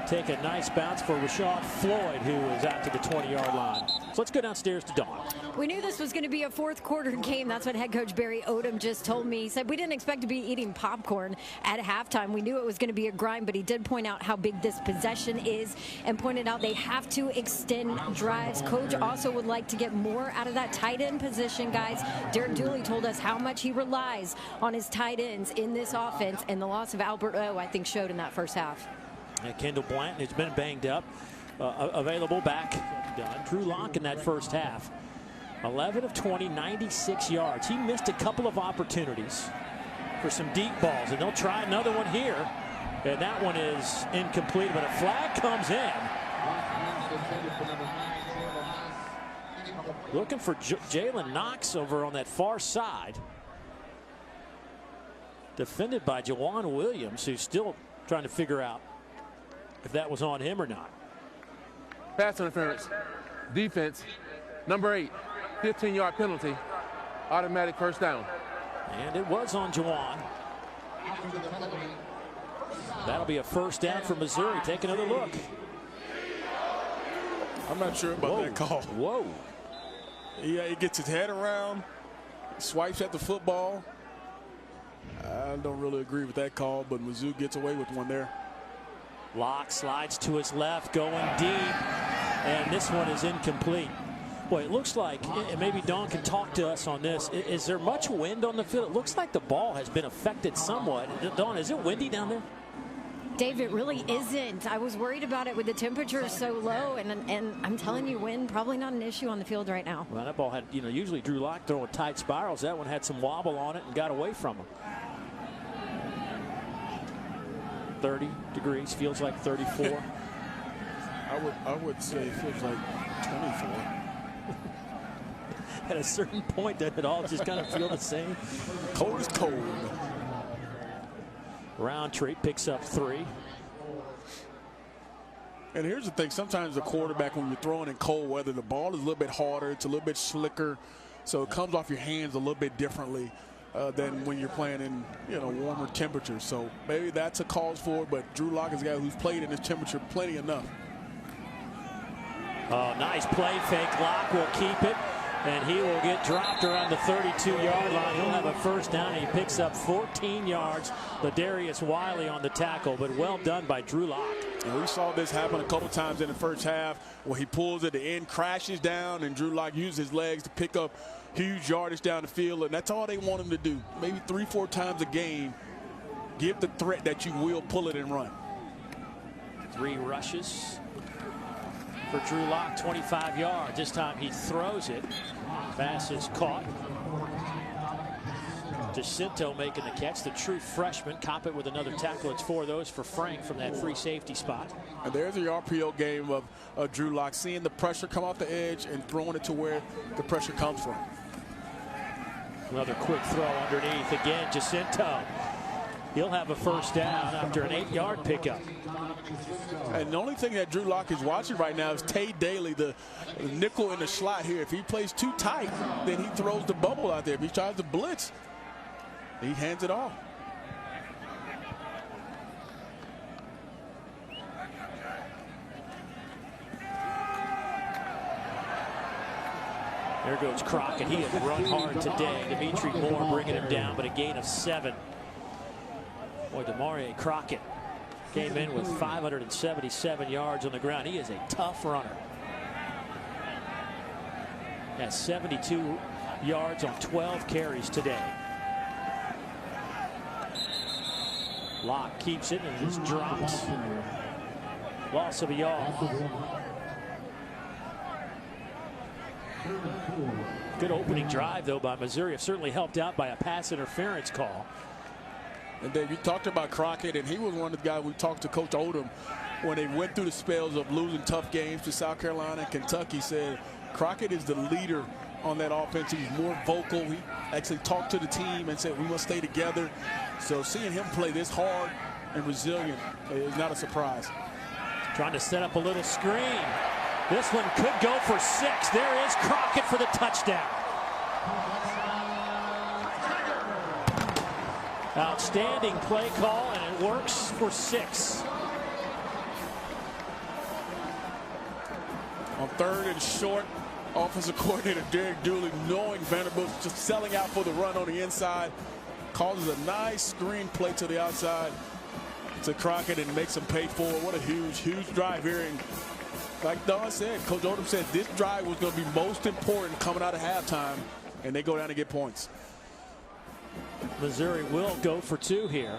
take a nice bounce for Rashad Floyd, who is out to the 20-yard line. So let's go downstairs to Dawn. We knew this was going to be a fourth quarter game. That's what head coach Barry Odom just told me. He said we didn't expect to be eating popcorn at halftime. We knew it was going to be a grind, but he did point out how big this possession is and pointed out they have to extend drives. Coach also would like to get more out of that tight end position, guys. Derek Dooley told us how much he relies on his tight ends in this offense, and the loss of Albert O, I think, showed in that first half. And Kendall Blanton has been banged up, available back. Drew Lock in that first half. 11 of 20, 96 yards. He missed a couple of opportunities for some deep balls, and they'll try another one here. And that one is incomplete, but a flag comes in. Looking for Jalen Knox over on that far side. Defended by Jawan Williams, who's still trying to figure out if that was on him or not. Pass interference. Defense. Number 8. 15-yard penalty. Automatic first down. And it was on Jawan. That'll be a first down for Missouri. Take another look. I'm not sure about that call. Whoa. Yeah, he gets his head around, swipes at the football. I don't really agree with that call, but Mizzou gets away with one there. Lock slides to his left, going deep, and this one is incomplete. Boy, it looks like, and maybe Dawn can talk to us on this, is there much wind on the field? It looks like the ball has been affected somewhat. Dawn, is it windy down there? Dave, it really isn't. I was worried about it with the temperature so low, and I'm telling you, wind probably not an issue on the field right now. Well, that ball had, you know, usually Drew Lock throwing tight spirals. That one had some wobble on it and got away from him. 30 degrees, feels like 34. I would say it feels like 24. At a certain point, doesn't it all just kind of feel the same? Cold is cold. Roundtree picks up 3. And here's the thing, sometimes the quarterback, when you're throwing in cold weather, the ball is a little bit harder, it's a little bit slicker, so it comes off your hands a little bit differently than when you're playing in, you know, warmer temperatures. So maybe that's a cause for it, but Drew Lock is a guy who's played in this temperature plenty enough. Oh, nice play fake. Lock will keep it, and he will get dropped around the 32-yard line. He'll have a first down, and he picks up 14 yards. Ladarius Wiley on the tackle, but well done by Drew Lock. And we saw this happen a couple times in the first half where he pulls at the end, crashes down, and Drew Lock uses his legs to pick up huge yardage down the field, and that's all they want him to do. Maybe 3-4 times a game, give the threat that you will pull it and run. 3 rushes for Drew Lock, 25 yards. This time he throws it. Pass is caught. Jacinto making the catch, the true freshman. Cop it with another tackle. It's 4 of those for Frank from that free safety spot. And there's the RPO game of Drew Lock, seeing the pressure come off the edge and throwing it to where the pressure comes from. Another quick throw underneath. Again, Jacinto. He'll have a first down after an 8-yard pickup. And the only thing that Drew Lock is watching right now is Tay Daly, the nickel in the slot here. If he plays too tight, then he throws the bubble out there. If he tries to blitz, he hands it off. There goes Crockett. He had run hard today. Dimitri Moore bringing him down, but a gain of 7. Boy, Demarie Crockett came in with 577 yards on the ground. He is a tough runner. Has 72 yards on 12 carries today. Lock keeps it and just drops. Loss of a yard. Good opening drive, though, by Missouri. Certainly helped out by a pass interference call. And Dave, you talked about Crockett, and he was one of the guys we talked to Coach Odom when they went through the spells of losing tough games to South Carolina and Kentucky. Said Crockett is the leader on that offense. He's more vocal. He actually talked to the team and said we must stay together. So seeing him play this hard and resilient is not a surprise. Trying to set up a little screen. This one could go for 6. There is Crockett for the touchdown. Outstanding play call, and it works for 6. On 3rd and short, offensive coordinator Derek Dooley, knowing Vanderbilt's just selling out for the run on the inside, causes a nice screen play to the outside to Crockett and makes him pay for it. What a huge drive here. And like Don said, Coach Odom said this drive was going to be most important coming out of halftime, and they go down and get points. Missouri will go for 2 here.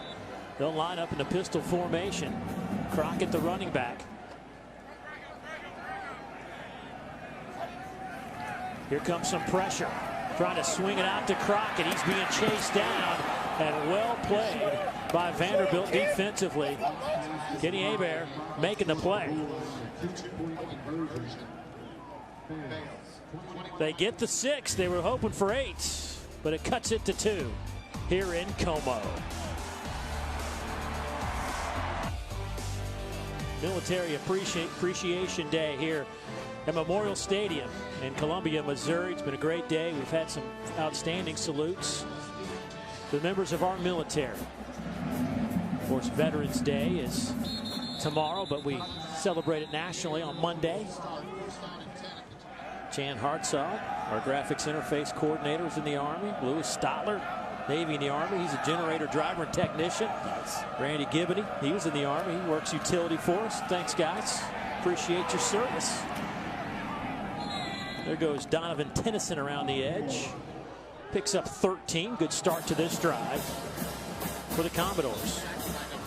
They'll line up in the pistol formation. Crockett, the running back. Here comes some pressure. Trying to swing it out to Crockett. He's being chased down, and well played by Vanderbilt defensively. Kenny Hebert making the play. They get the 6. They were hoping for 8, but it cuts it to 2 here in Como. Military Appreciation Day here at Memorial Stadium in Columbia, Missouri. It's been a great day. We've had some outstanding salutes to the members of our military. Of course, Veterans Day is tomorrow, but we celebrate it nationally on Monday. Chan Hartzog, our graphics interface coordinator, is in the Army. Louis Stotler, Navy in the Army. He's a generator driver and technician. Randy Gibbony, he was in the Army. He works utility for us. Thanks, guys. Appreciate your service. There goes Donovan Tennyson around the edge. Picks up 13. Good start to this drive for the Commodores.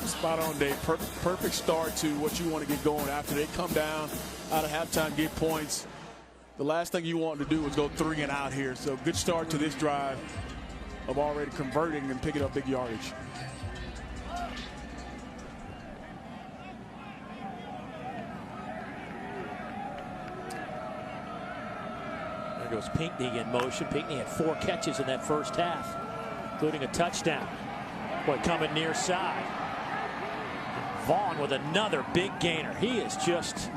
Spot on, Dave. Perfect start to what you want to get going after they come down out of halftime, get points. The last thing you want to do is go 3 and out here. So good start to this drive of already converting and picking up big yardage. There goes Pinckney in motion. Pinckney had 4 catches in that first half, including a touchdown. Boy, coming near side. Vaughn with another big gainer. He is just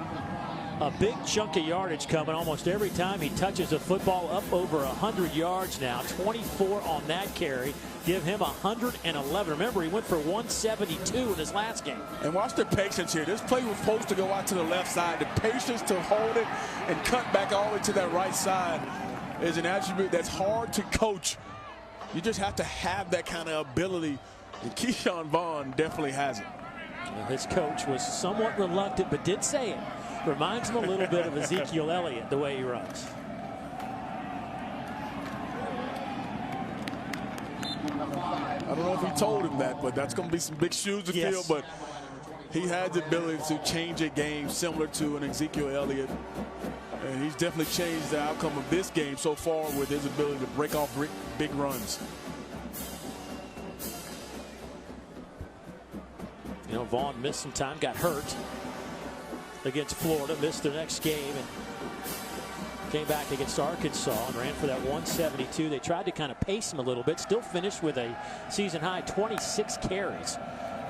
a big chunk of yardage coming almost every time he touches a football. Up over 100 yards now. 24 on that carry. Give him 111. Remember, he went for 172 in his last game. And watch the patience here. This play was supposed to go out to the left side. The patience to hold it and cut back all the way to that right side is an attribute that's hard to coach. You just have to have that kind of ability. And Keyshawn Vaughn definitely has it. Well, his coach was somewhat reluctant, but did say it. Reminds him a little bit of Ezekiel Elliott, the way he runs. I don't know if he told him that, but that's going to be some big shoes to fill. But he has the ability to change a game similar to an Ezekiel Elliott. And he's definitely changed the outcome of this game so far with his ability to break off big runs. You know, Vaughn missed some time, got hurt against Florida, missed their next game, and came back against Arkansas and ran for that 172. They tried to kind of pace him a little bit, still finished with a season-high 26 carries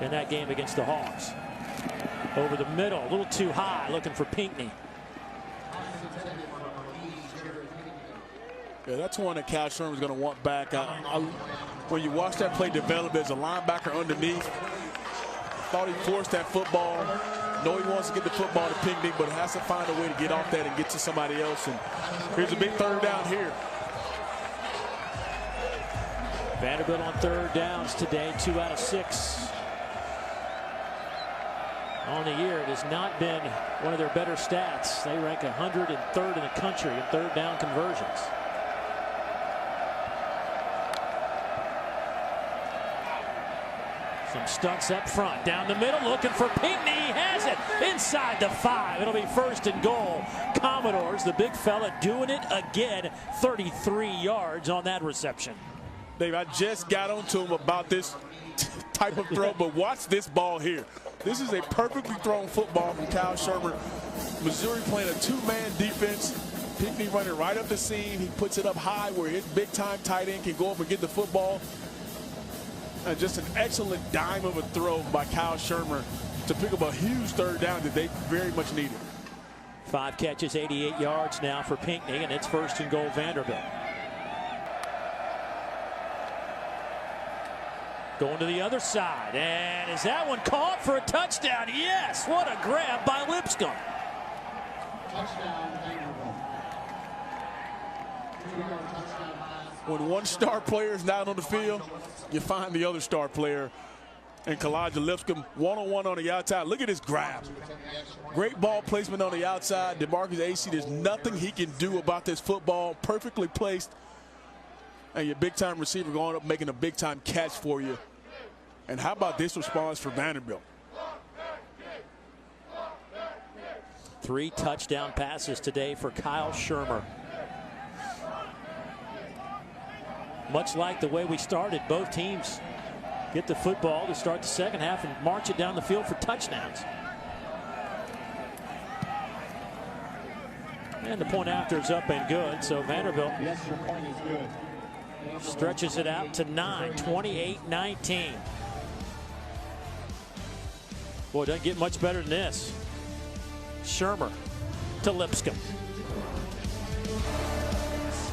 in that game against the Hawks. Over the middle, a little too high, looking for Pinckney. Yeah, that's one that Cal Shurmer is going to want back. When you watch that play develop as a linebacker underneath, thought he forced that football. Know he wants to get the football to Pinckney, but has to find a way to get off that and get to somebody else. And here's a big third down here. Vanderbilt on third downs today, 2 out of 6. On the year, it has not been one of their better stats. They rank 103rd in the country in third down conversions. Some stunts up front, down the middle, looking for Pinckney. He has it inside the 5. It'll be 1st and goal. Commodores, the big fella, doing it again. 33 yards on that reception. Dave, I just got onto him about this type of throw, but watch this ball here. This is a perfectly thrown football from Cal Shurmer. Missouri playing a 2-man defense. Pinckney running right up the seam. He puts it up high where his big-time tight end can go up and get the football. And just an excellent dime of a throw by Cal Shurmer to pick up a huge third down that they very much needed. 5 catches, 88 yards now for Pinckney, and it's 1st and goal Vanderbilt. Going to the other side, and is that one caught for a touchdown? Yes, what a grab by Lipscomb. Touchdown, Vanderbilt. 2-yard touchdown pass. When one star player is not on the field, you find the other star player. And Kalijah Lipscomb, one-on-one on the outside. Look at his grab. Great ball placement on the outside. DeMarcus AC, there's nothing he can do about this football. Perfectly placed. And your big-time receiver going up making a big-time catch for you. And how about this response for Vanderbilt? 3 touchdown passes today for Kyle Shurmer. Much like the way we started, both teams get the football to start the second half and march it down the field for touchdowns. And the point after is up and good, so Vanderbilt stretches it out to 9, 28-19. Boy, it doesn't get much better than this. Shurmer to Lipscomb.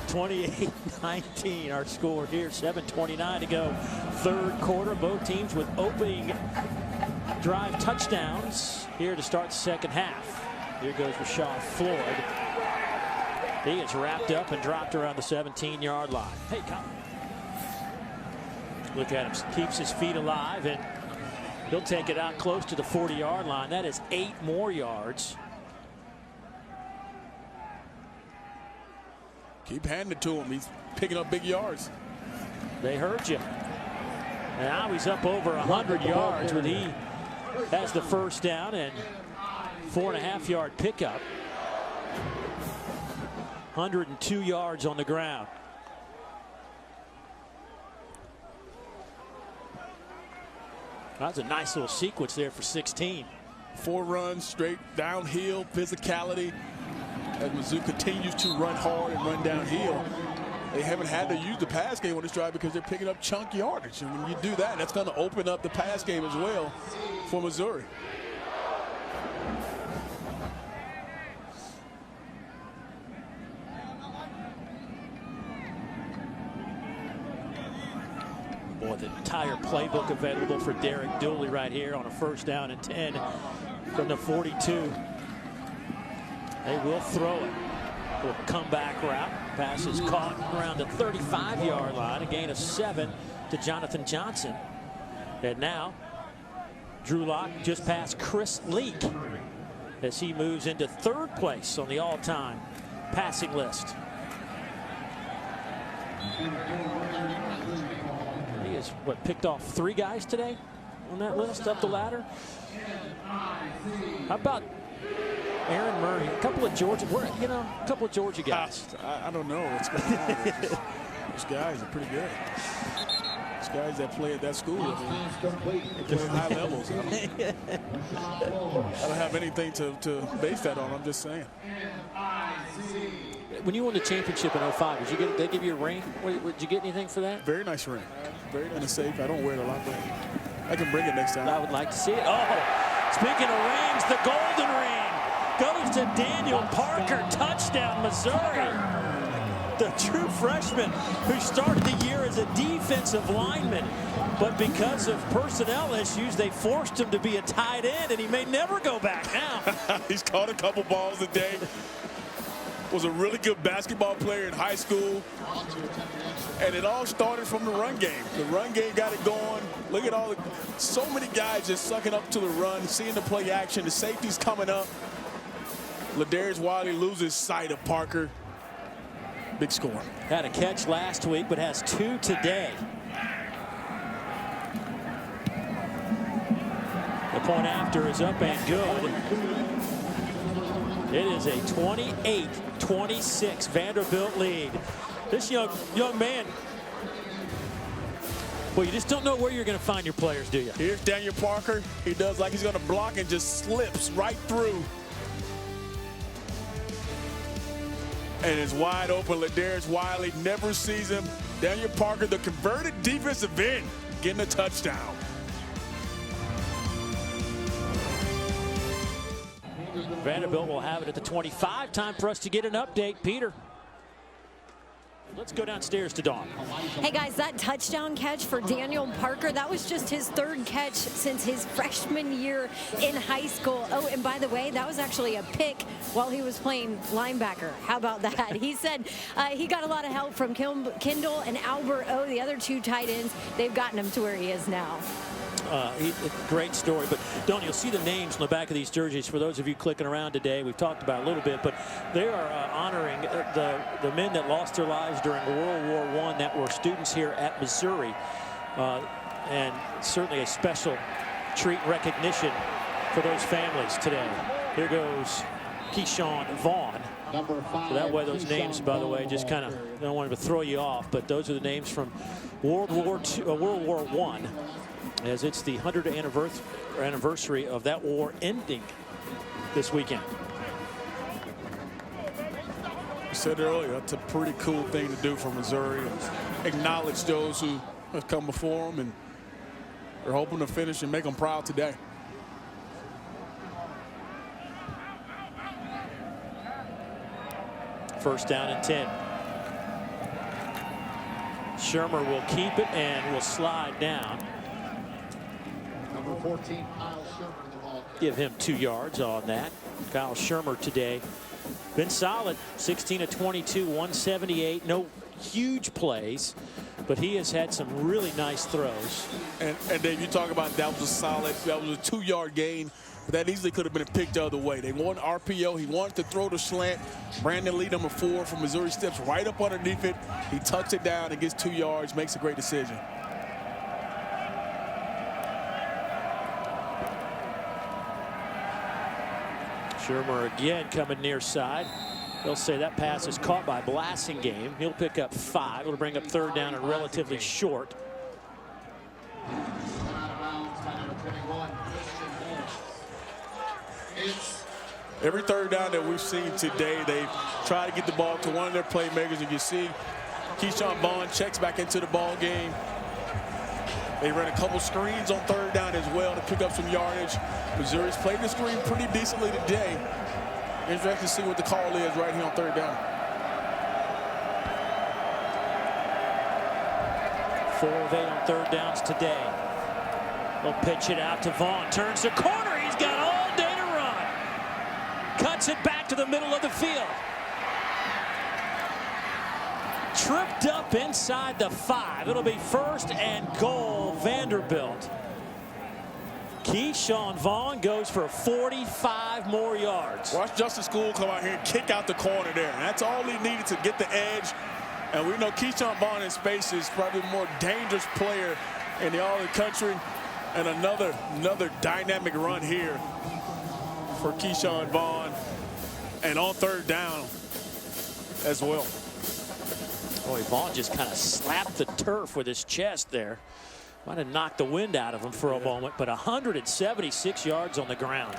28-19 our score here. 7:29 to go. Third quarter. Both teams with opening drive touchdowns here to start the second half. Here goes Rashad Floyd. He is wrapped up and dropped around the 17-yard line. Hey, look at him. Keeps his feet alive, and he'll take it out close to the 40-yard line. That is 8 more yards. Keep handing it to him. He's picking up big yards. They heard you. Now he's up over 100 yards when he has the first down and 4.5-yard pickup. 102 yards on the ground. That's a nice little sequence there for 16. 4 runs straight downhill, physicality. As Mizzou continues to run hard and run downhill, they haven't had to use the pass game on this drive because they're picking up chunk yardage. And when you do that, that's going to open up the pass game as well for Missouri. Boy, the entire playbook available for Derek Dooley right here on a 1st down and 10 from the 42. They will throw it. Little comeback route. Pass is caught around the 35-yard line. A gain of 7 to Jonathan Johnson. And now Drew Lock just passed Chris Leak as he moves into 3rd place on the all-time passing list. He has, picked off 3 guys today on that list up the ladder. How about Aaron Murray? A couple of Georgia, a couple of Georgia guys. I don't know what's going on. Those guys are pretty good. Those guys that play at that school, they play at high levels. I don't have anything to base that on. I'm just saying. When you won the championship in 05, did they give you a ring? Did you get anything for that? Very nice ring. Very nice safe. I don't wear it a lot, but I can bring it next time. I would like to see it. Oh, speaking of rings, the golden ring goes to Daniel Parker. Touchdown, Missouri. The true freshman who started the year as a defensive lineman, but because of personnel issues, they forced him to be a tight end, and he may never go back now. He's caught a couple balls a day. Was a really good basketball player in high school. And it all started from the run game. The run game got it going. Look at so many guys just sucking up to the run, seeing the play action. The safety's coming up. Ladarius Wiley loses sight of Parker. Big score. Had a catch last week, but has 2 today. The point after is up and good. It is a 28-26 Vanderbilt lead. This young man, well, you just don't know where you're going to find your players, do you? Here's Daniel Parker. He does like he's going to block and just slips right through. And it's wide open. Ladarius Wiley never sees him. Daniel Parker, the converted defensive end, getting a touchdown. Vanderbilt will have it at the 25. Time for us to get an update. Peter. Let's go downstairs to Dawn. Hey guys, that touchdown catch for Daniel Parker, that was just his 3rd catch since his freshman year in high school. Oh, and by the way, that was actually a pick while he was playing linebacker. How about that? He said he got a lot of help from Kendall and Albert O, the other 2 tight ends. They've gotten him to where he is now. Great story, but Don, you'll see the names on the back of these jerseys. For those of you clicking around today, we've talked about it a little bit, but they are honoring the men that lost their lives during World War I that were students here at Missouri, and certainly a special treat and recognition for those families today. Here goes Keyshawn Vaughn. So that way, those names, by the way, just kind of, I don't want to throw you off, but those are the names from World War I. As it's the 100th anniversary of that war ending this weekend. I said earlier, that's a pretty cool thing to do for Missouri. Acknowledge those who have come before them, and they're hoping to finish and make them proud today. First down and 10. Shurmer will keep it and will slide down. Number 14, Kyle Shurmer, the ball. Give him 2 yards on that. Kyle Shurmer today been solid. 16 of 22, 178. No huge plays, but he has had some really nice throws. And Dave, you talk about that was a 2-yard gain, but that easily could have been picked the other way. They wanted RPO. He wanted to throw the slant. Brandon Lee, number 4 from Missouri, steps right up underneath it. He tucks it down and gets 2 yards, makes a great decision. Shurmer again coming near side. They'll say that pass is caught by Blassingame. He'll pick up 5. It'll bring up 3rd down and relatively short. Every 3rd down that we've seen today, they've tried to get the ball to one of their playmakers. You can see Keyshawn Vaughn checks back into the ball game. They ran a couple screens on 3rd down as well to pick up some yardage. Missouri's played the screen pretty decently today. Interesting to see what the call is right here on 3rd down. 4 of 8 on 3rd downs today. They'll pitch it out to Vaughn. Turns the corner. He's got all day to run. Cuts it back to the middle of the field. Tripped up inside the 5. It'll be 1st and goal, Vanderbilt. Keyshawn Vaughn goes for 45 more yards. Watch Justin School come out here and kick out the corner there. And that's all he needed to get the edge And we know Keyshawn Vaughn in space is probably the more dangerous player in all the country. And another dynamic run here for Keyshawn Vaughn. And on third down as well. Boy, Vaughn just kind of slapped the turf with his chest there. Might have knocked the wind out of him for a moment, but 176 yards on the ground.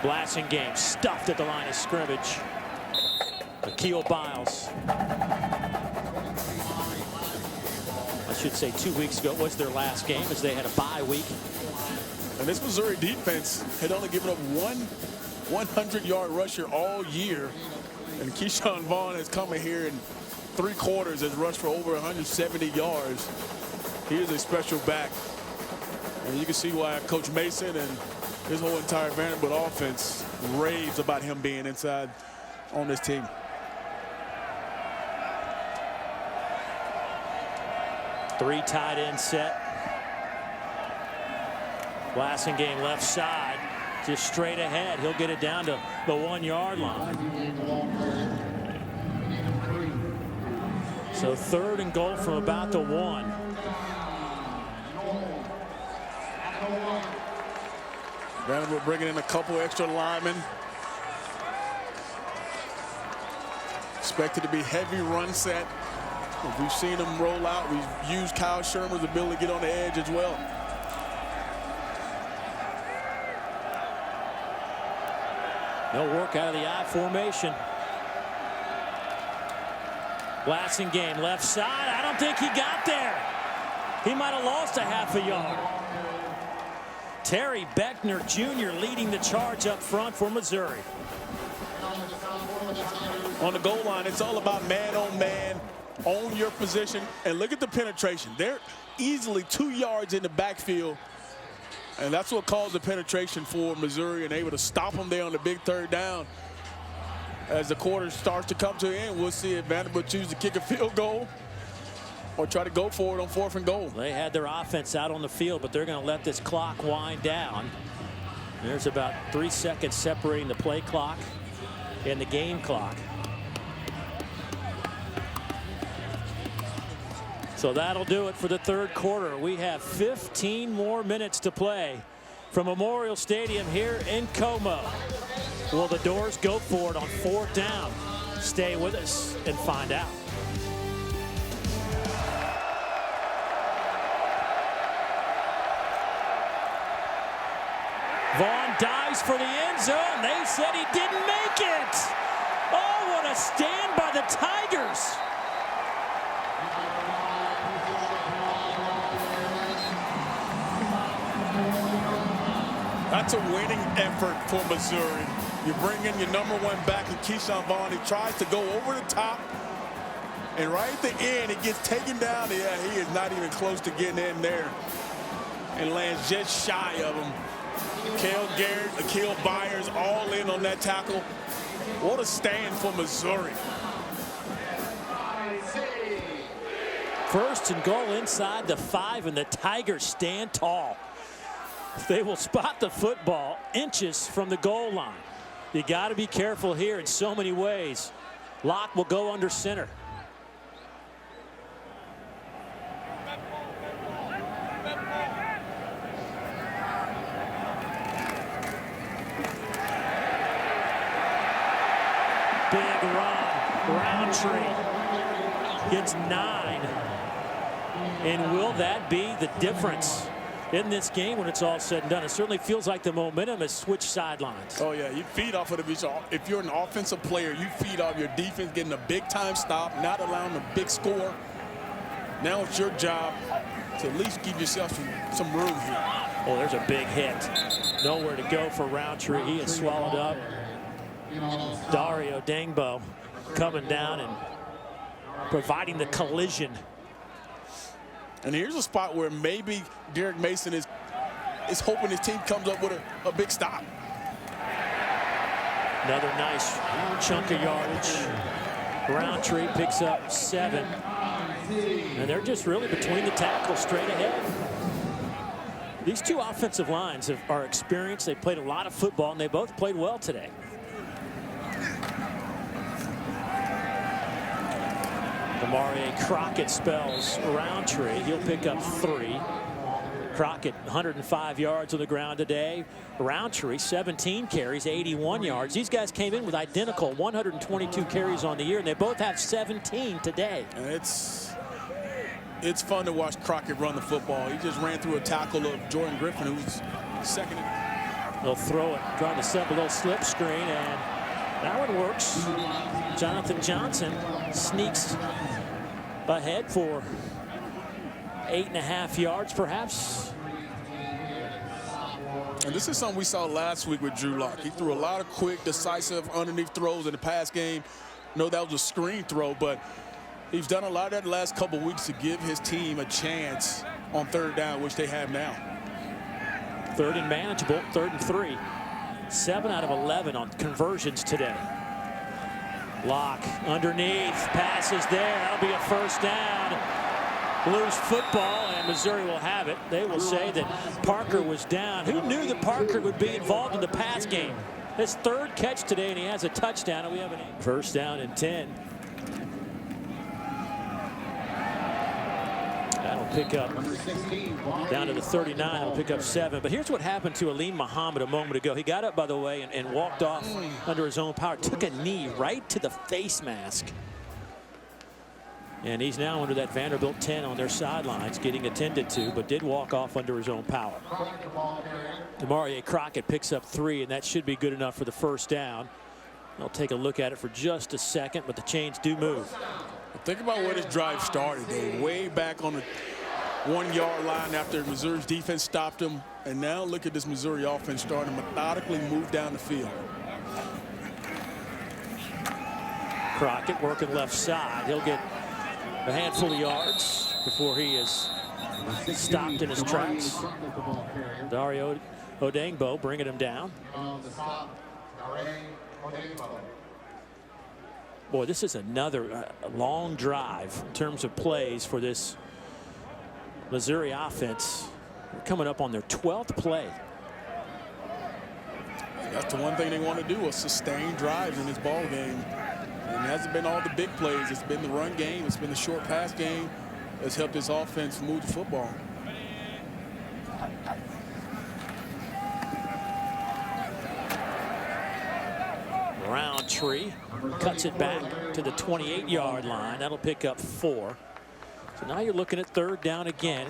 Blasingame stuffed at the line of scrimmage. Akil Biles. I should say 2 weeks ago was their last game as they had a bye week. And this Missouri defense had only given up one 100-yard rusher all year. And Keyshawn Vaughn has come in here in 3 quarters, has rushed for over 170 yards. He is a special back. And you can see why Coach Mason and his whole entire Vanderbilt offense raves about him being inside on this team. Three tight end set. Blasingame left side, just straight ahead. He'll get it down to the 1 yard line. So 3rd and goal from about the 1. Vanderbilt bringing in a couple extra linemen. Expected to be heavy run set. We've seen them roll out. We've used Kyle Shurmer's ability to get on the edge as well. No work out of the I formation. Blasingame left side. I don't think he got there. He might have lost a half a yard. Terry Beckner Jr. leading the charge up front for Missouri. On the goal line, it's all about man on man, own your position, and look at the penetration. They're easily 2 yards in the backfield, and that's what caused the penetration for Missouri, and able to stop them there on the big 3rd down. As the quarter starts to come to an end, we'll see if Vanderbilt choose to kick a field goal or try to go for it on 4th and goal. They had their offense out on the field, but they're going to let this clock wind down. There's about 3 seconds separating the play clock and the game clock. So that'll do it for the 3rd quarter. We have 15 more minutes to play from Memorial Stadium here in Como. Will the Doors go for it on 4th down? Stay with us and find out. Vaughn dives for the end zone. They said he didn't make it. Oh, what a stand by the Tigers. That's a winning effort for Missouri. You bring in your #1 back in Keyshawn Vaughn. He tries to go over the top. And right at the end, it gets taken down. Yeah, he is not even close to getting in there. And lands just shy of him. Cale Garrett, Akil Byers all in on that tackle. What a stand for Missouri. 1st and goal inside the 5, and the Tigers stand tall. They will spot the football inches from the goal line. You got to be careful here in so many ways. Lock will go under center. Big run. Roundtree gets 9. And will that be the difference in this game when it's all said and done? It certainly feels like the momentum has switched sidelines. Oh, yeah, you feed off of it. If you're an offensive player, you feed off your defense, getting a big-time stop, not allowing a big score. Now it's your job to at least give yourself some room here. Oh, there's a big hit. Nowhere to go for Roundtree. He is swallowed up. Dario Dangbo coming down and providing the collision. And here's a spot where maybe Derek Mason is hoping his team comes up with a big stop. Another nice chunk of yardage. Roundtree picks up 7. And they're just really between the tackles straight ahead. These two offensive lines are experienced. They played a lot of football, and they both played well today. Demarie Crockett spells Roundtree. He'll pick up 3. Crockett 105 yards on the ground today. Roundtree 17 carries, 81 yards. These guys came in with identical 122 carries on the year, and they both have 17 today. And it's fun to watch Crockett run the football. He just ran through a tackle of Jordan Griffin, who's second. They'll throw it, trying to set up a little slip screen, and that one works. Jonathan Johnson sneaks ahead for 8.5 yards, perhaps. And this is something we saw last week with Drew Lock. He threw a lot of quick, decisive, underneath throws in the pass game. No, that was a screen throw, but he's done a lot of that the last couple of weeks to give his team a chance on 3rd down, which they have now. 3rd and manageable, 3rd and 3. 7 out of 11 on conversions today. Lock underneath, passes there. That'll be a 1st down. Blues football, and Missouri will have it. They will say that Parker was down. Who knew that Parker would be involved in the pass game? His 3rd catch today, and he has a touchdown, and we have 1st down and 10. That'll pick up down to the 39. That'll pick up 7. But here's what happened to Alim Muhammad a moment ago. He got up, by the way, and walked off under his own power. Took a knee right to the face mask. And he's now under that Vanderbilt 10 on their sidelines, getting attended to, but did walk off under his own power. Demarie Crockett picks up 3, and that should be good enough for the 1st down. I'll take a look at it for just a second, but the chains do move. Think about where this drive started. They way back on the 1-yard line after Missouri's defense stopped them. And now look at this Missouri offense starting to methodically move down the field. Crockett working left side. He'll get a handful of yards before he is stopped in his tracks. Dario Odengbo bringing him down. Boy, this is another long drive in terms of plays for this Missouri offense. They're coming up on their 12th play. That's the one thing they want to do, a sustained drive in this ball game. And it hasn't been all the big plays. It's been the run game. It's been the short pass game that's helped this offense move the football. Roundtree cuts it back to the 28-yard line. That'll pick up 4. So now you're looking at 3rd down again.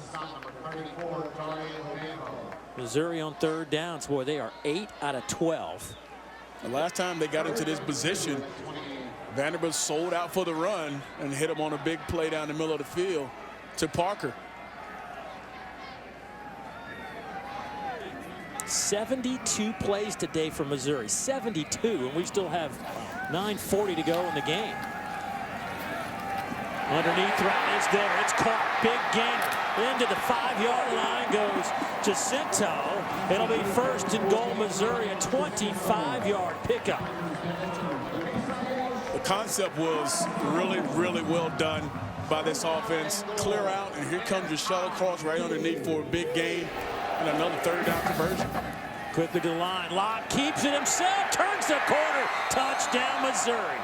Missouri on 3rd downs. Boy, they are 8 out of 12. The last time they got into this position, Vanderbilt sold out for the run and hit him on a big play down the middle of the field to Parker. 72 plays today for Missouri. 72, and we still have 9:40 to go in the game. Underneath route is there. It's caught. Big gain. Into the 5-yard line goes Jacinto. It'll be 1st and goal Missouri. A 25-yard pickup. The concept was really, really well done by this offense. Clear out, and here comes your shuttle cross right underneath for a big gain and another 3rd down conversion. Quickly to the line. Lock keeps it himself. Turns the corner. Touchdown, Missouri.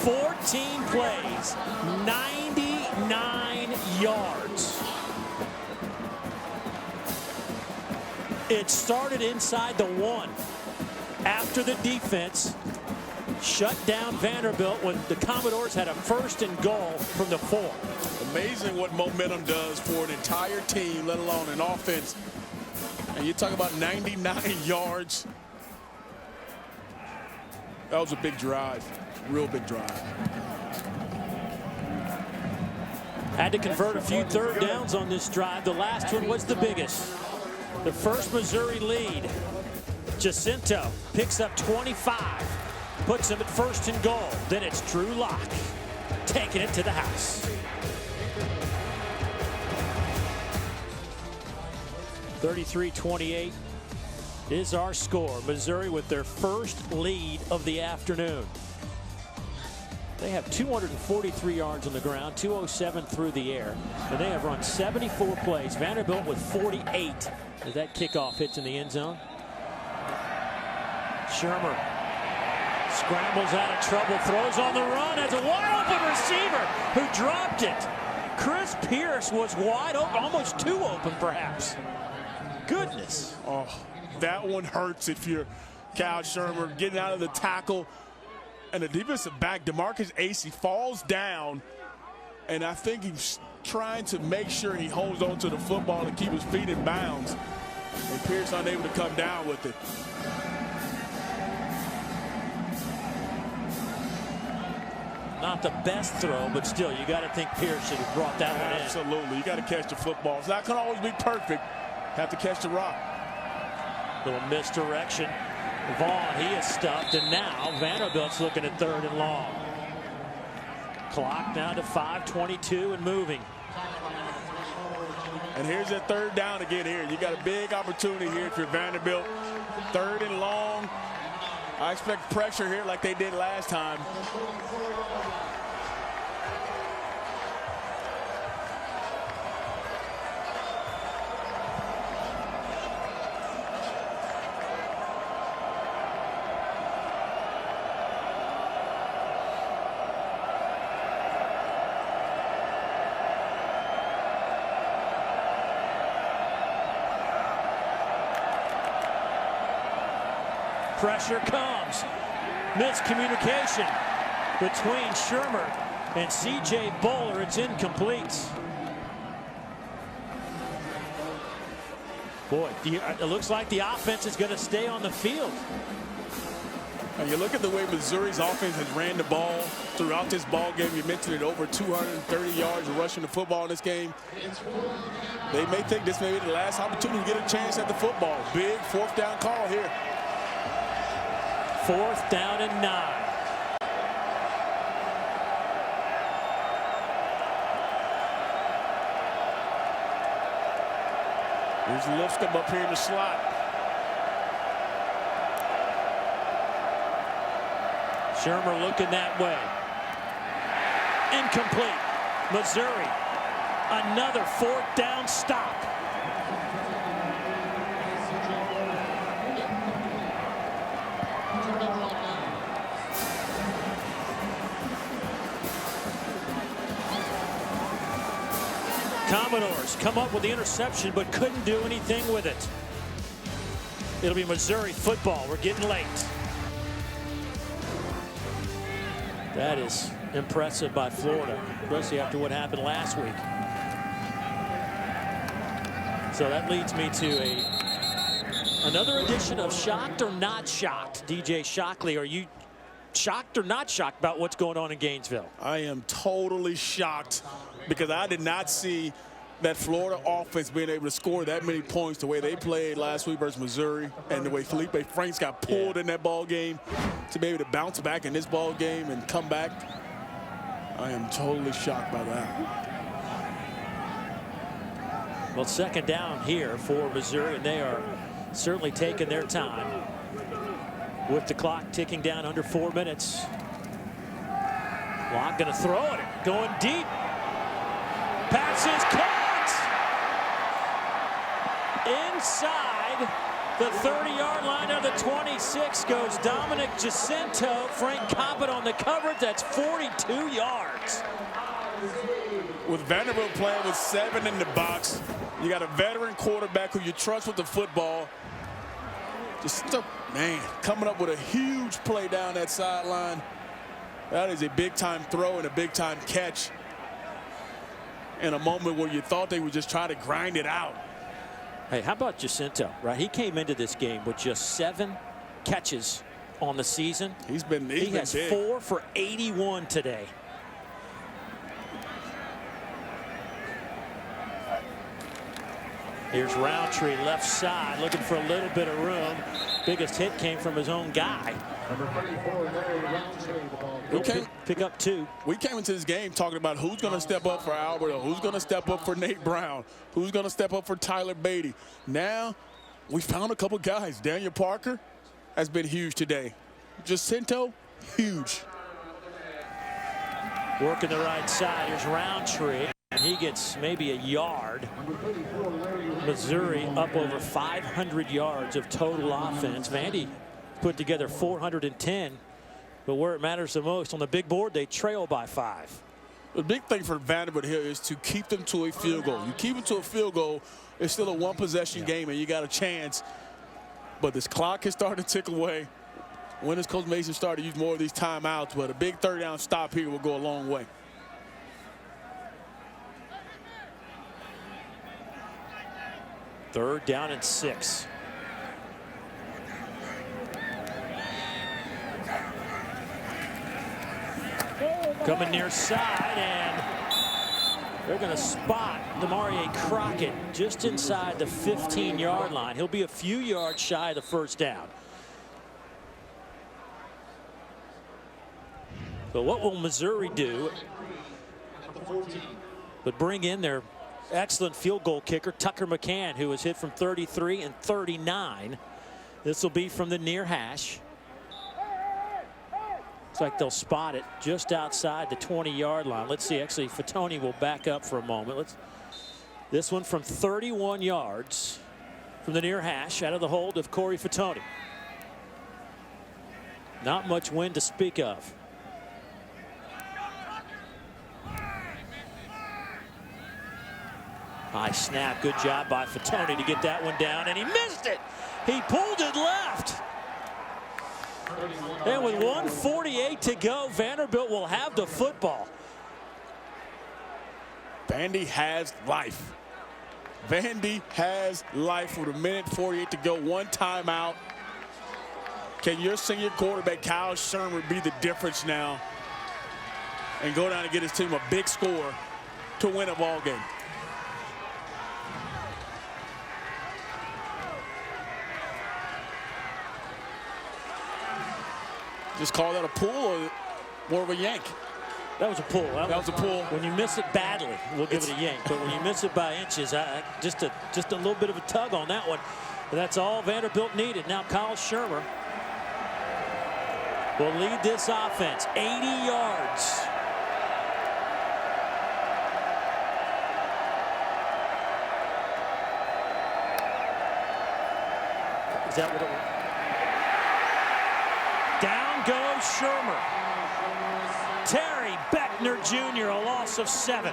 14 plays, 99 yards. It started inside the 1 after the defense shut down Vanderbilt when the Commodores had a 1st and goal from the 4. Amazing what momentum does for an entire team, let alone an offense. And you talk about 99 yards. That was a big drive, real big drive. Had to convert a few 3rd downs on this drive. The last one was the biggest. The first Missouri lead. Jacinto picks up 25, puts him at 1st and goal. Then it's Drew Lock taking it to the house. 33-28 is our score. Missouri with their first lead of the afternoon. They have 243 yards on the ground, 207 through the air, and they have run 74 plays. Vanderbilt with 48 as that kickoff hits in the end zone. Shurmer Scrambles out of trouble, throws on the run, has a wide open receiver who dropped it. Chris Pierce was wide open, almost too open perhaps. Goodness. Oh, that one hurts if you're Cal Shurmer, getting out of the tackle. And the defensive back, DeMarcus Acey, falls down. And I think he's trying to make sure he holds on to the football to keep his feet in bounds. And Pierce unable to come down with it. Not the best throw, but still, you got to think Pierce should have brought that one in. Absolutely. You got to catch the football. It's not going to always be perfect. Have to catch the rock. Little misdirection. Vaughn, he is stuffed, and now Vanderbilt's looking at 3rd and long. Clock down to 5:22 and moving. And here's that 3rd down again here. You got a big opportunity here if you're Vanderbilt. 3rd and long. I expect pressure here like they did last time. Pressure comes. Miscommunication between Shurmer and C.J. Bowler. It's incomplete. Boy, it looks like the offense is going to stay on the field. And you look at the way Missouri's offense has ran the ball throughout this ball game. You mentioned it, over 230 yards of rushing the football in this game. They may think this may be the last opportunity to get a chance at the football. Big 4th down call here. 4th down and 9. Here's Lipscomb up here in the slot. Shurmer looking that way. Incomplete. Missouri. Another 4th down stop. Commodores come up with the interception but couldn't do anything with it. It'll be Missouri football. We're getting late. That is impressive by Florida, especially after what happened last week. So that leads me to another edition of Shocked or Not Shocked. DJ Shockley, are you shocked or not shocked about what's going on in Gainesville? I am totally shocked because I did not see that Florida offense being able to score that many points the way they played last week versus Missouri, and the way Felipe Franks got pulled in that ball game, to be able to bounce back in this ball game and come back. I am totally shocked by that. Well, 2nd down here for Missouri, and they are certainly taking their time with the clock ticking down under 4 minutes. Lock going to throw it, going deep. Pass is caught inside the 30-yard line of the 26 goes Dominic Jacinto. Frank Coppett on the coverage. That's 42 yards. With Vanderbilt playing with 7 in the box, you got a veteran quarterback who you trust with the football. Jacinto, man, coming up with a huge play down that sideline. That is a big-time throw and a big-time catch in a moment where you thought they would just try to grind it out. Hey, how about Jacinto, right? He came into this game with just 7 catches on the season. He has big. 4 for 81 today. Here's Roundtree left side looking for a little bit of room. Biggest hit came from his own guy. Pick up 2. We came into this game talking about who's going to step up for Alberto, who's going to step up for Nate Brown, who's going to step up for Tyler Beatty. Now we found a couple guys. Daniel Parker has been huge today. Jacinto, huge. Working the right side. Here's Roundtree. And he gets maybe a yard. Missouri up over 500 yards of total offense. Vandy put together 410 But where it matters the most, on the big board, they trail by 5. The big thing for Vanderbilt here is to keep them to a field goal. You keep them to a field goal, it's still a one-possession game, and you got a chance. But this clock is starting to tick away. When does Coach Mason start to use more of these timeouts? But a big third-down stop here will go a long way. Third down and 6. Coming near side, and they're going to spot Demarie Crockett just inside the 15-yard line. He'll be a few yards shy of the first down. So what will Missouri do? But bring in their excellent field goal kicker, Tucker McCann, who was hit from 33 and 39. This will be from the near hash. Looks like they'll spot it just outside the 20-yard line. Let's see. Actually, Fatoni will back up for a moment. This one from 31 yards from the near hash, out of the hold of Corey Fatoni. Not much wind to speak of. High snap. Good job by Fatoni to get that one down, and he missed it. He pulled it left. And with 1:48 to go, Vanderbilt will have the football. Vandy has life. Vandy has life with 1:48 to go. One timeout. Can your senior quarterback, Kyle Shurmer, be the difference now and go down and get his team a big score to win a ball game? Just call that a pull or more of a yank? That was a pull. That was a pull. When you miss it badly, we'll give it a yank. But when you miss it by inches, just a little bit of a tug on that one. But that's all Vanderbilt needed. Now Kyle Shurmer will lead this offense 80 yards. Is that what it was? Down goes Shurmer. Terry Beckner Jr., a loss of 7.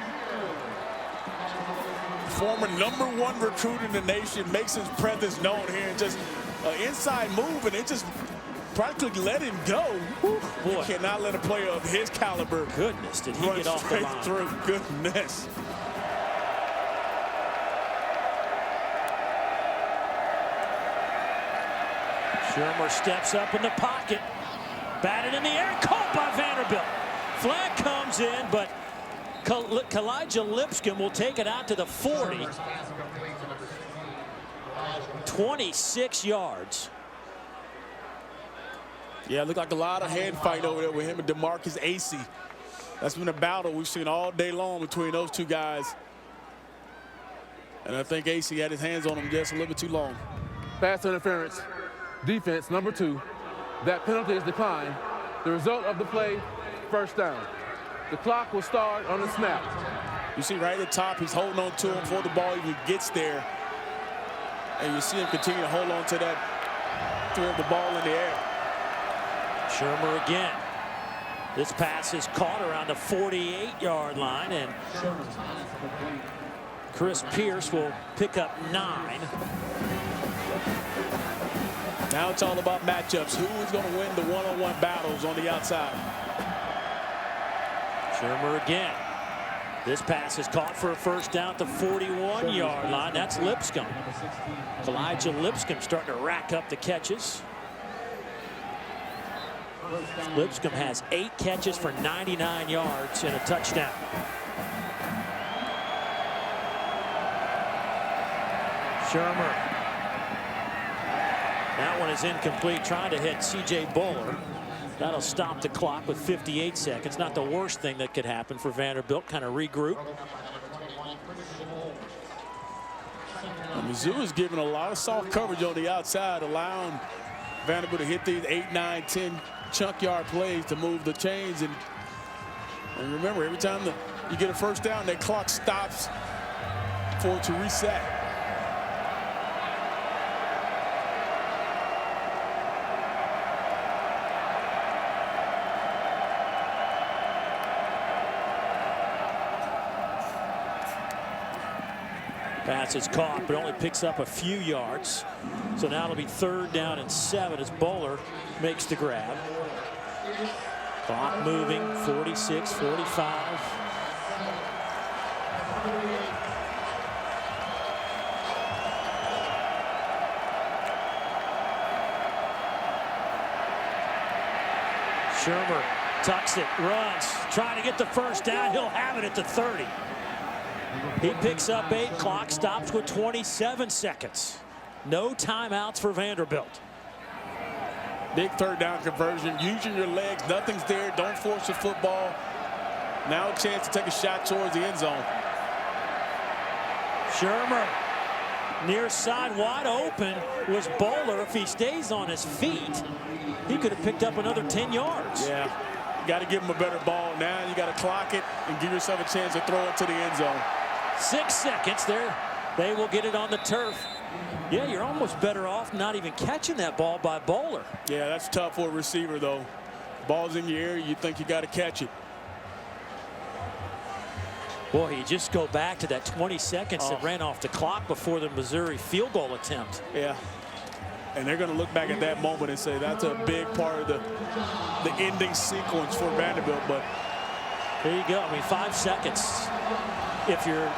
Former #1 recruit in the nation makes his presence known here, and just an inside move, and it just practically let him go. Boy. You cannot let a player of his caliber. Goodness, did he get off the line? Through. Goodness. Shurmer steps up in the pocket. Batted in the air, caught by Vanderbilt. Flag comes in, but Kalijah Lipscomb will take it out to the 40. 26 yards. Yeah, it looked like a lot of hand fight over there with him and DeMarcus Acey. That's been a battle we've seen all day long between those two guys. And I think Acey had his hands on him just a little bit too long. Pass interference. Defense, number 2. That penalty is declined. The result of the play, first down. The clock will start on the snap. You see right at the top, he's holding on to him before the ball even gets there. And you see him continue to hold on to that, throw the ball in the air. Shurmer again. This pass is caught around the 48-yard line, and Chris Pierce will pick up 9. Now it's all about matchups. Who is going to win the one-on-one battles on the outside? Shurmer again. This pass is caught for a first down at the 41-yard line. That's Lipscomb. Kalijah Lipscomb starting to rack up the catches. Lipscomb has 8 catches for 99 yards and a touchdown. Shurmer. That one is incomplete, trying to hit C.J. Buller. That'll stop the clock with 58 seconds. Not the worst thing that could happen for Vanderbilt. Kind of regroup. Mizzou is giving a lot of soft coverage on the outside, allowing Vanderbilt to hit these 8, 9, 10 chunk yard plays to move the chains. And remember, every time you get a first down, that clock stops for it to reset. Pass is caught, but only picks up a few yards. So now it'll be 3rd down and 7 as Bowler makes the grab. Clock moving, 46-45. Shurmer tucks it, runs, trying to get the 1st down. He'll have it at the 30. He picks up 8. Clock stops with 27 seconds. No timeouts for Vanderbilt. Big 3rd down conversion. Using your legs. Nothing's there. Don't force the football. Now a chance to take a shot towards the end zone. Shurmer near side, wide open was Bowler. If he stays on his feet, he could have picked up another 10 yards. Yeah, you got to give him a better ball. Now you got to clock it and give yourself a chance to throw it to the end zone. 6 seconds there. They will get it on the turf. Yeah, you're almost better off not even catching that ball by Bowler. Yeah, that's tough for a receiver, though. Ball's in your air, you think you got to catch it. Boy, you just go back to that 20 seconds that ran off the clock before the Missouri field goal attempt. Yeah. And they're going to look back at that moment and say that's a big part of the ending sequence for Vanderbilt. But there you go. I mean, 5 seconds. If you're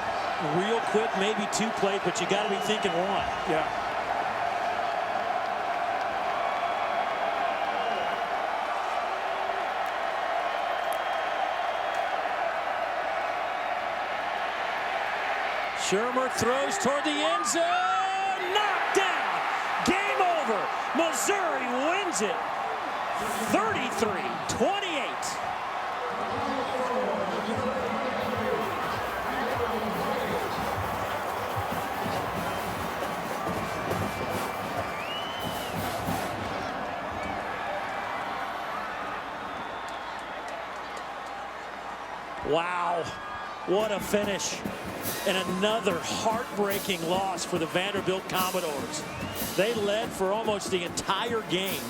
real quick, maybe 2 plays, but you got to be thinking 1. Yeah. Shurmer throws toward the end zone. Knocked down. Game over. Missouri wins it. 33-28. Wow, what a finish. And another heartbreaking loss for the Vanderbilt Commodores. They led for almost the entire game,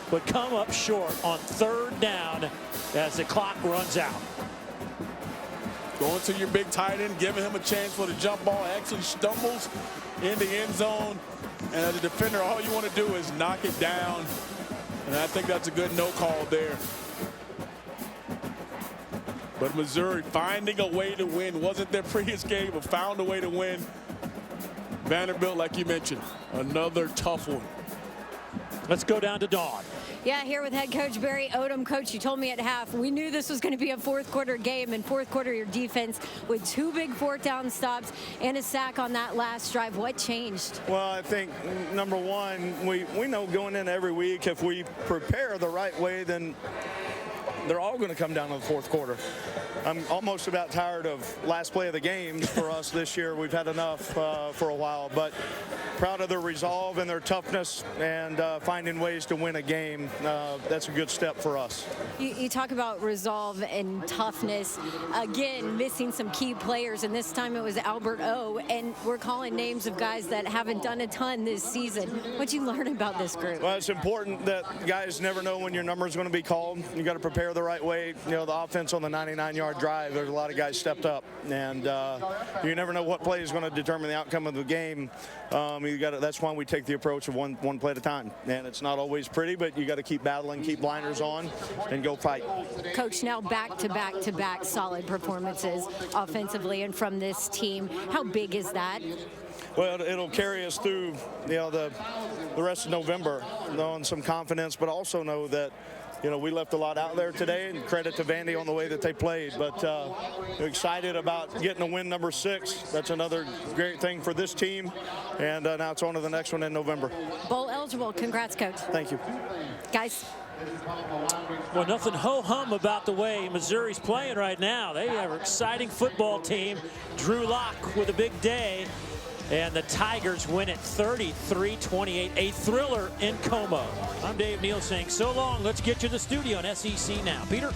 but come up short on 3rd down as the clock runs out. Going to your big tight end, giving him a chance for the jump ball, actually stumbles in the end zone. And as a defender, all you want to do is knock it down. And I think that's a good no call there. But Missouri finding a way to win. Wasn't their prettiest game, but found a way to win. Vanderbilt, like you mentioned, another tough one. Let's go down to Dawn. Yeah, here with head coach Barry Odom. Coach, you told me at half, we knew this was going to be a 4th quarter game. In 4th quarter, your defense with 2 big 4th down stops and a sack on that last drive. What changed? Well, I think, number one, we know going in every week, if we prepare the right way, then they're all going to come down to the 4th quarter. I'm almost about tired of last play of the games for us this year. We've had enough for a while, but proud of their resolve and their toughness and finding ways to win a game. That's a good step for us. You talk about resolve and toughness. Again, missing some key players, and this time it was Albert O, and we're calling names of guys that haven't done a ton this season. What'd you learn about this group? Well, it's important that guys never know when your number is going to be called. You got to prepare the right way. You know, the offense on the 99-yard drive, there's a lot of guys stepped up, and you never know what play is going to determine the outcome of the game. That's why we take the approach of one play at a time, and it's not always pretty, but you got to keep battling, keep blinders on, and go fight. Coach, now back-to-back solid performances offensively and from this team. How big is that? Well, it'll carry us through, the rest of November, knowing some confidence, but also know that, we left a lot out there today, and credit to Vandy on the way that they played. But excited about getting a win number 6. That's another great thing for this team. And now it's on to the next one in November. Bowl eligible. Congrats, Coach. Thank you. Guys. Well, nothing ho-hum about the way Missouri's playing right now. They have an exciting football team. Drew Lock with a big day. And the Tigers win it 33-28, a thriller in Como. I'm Dave Neal saying so long. Let's get you to the studio on SEC Now. Peter?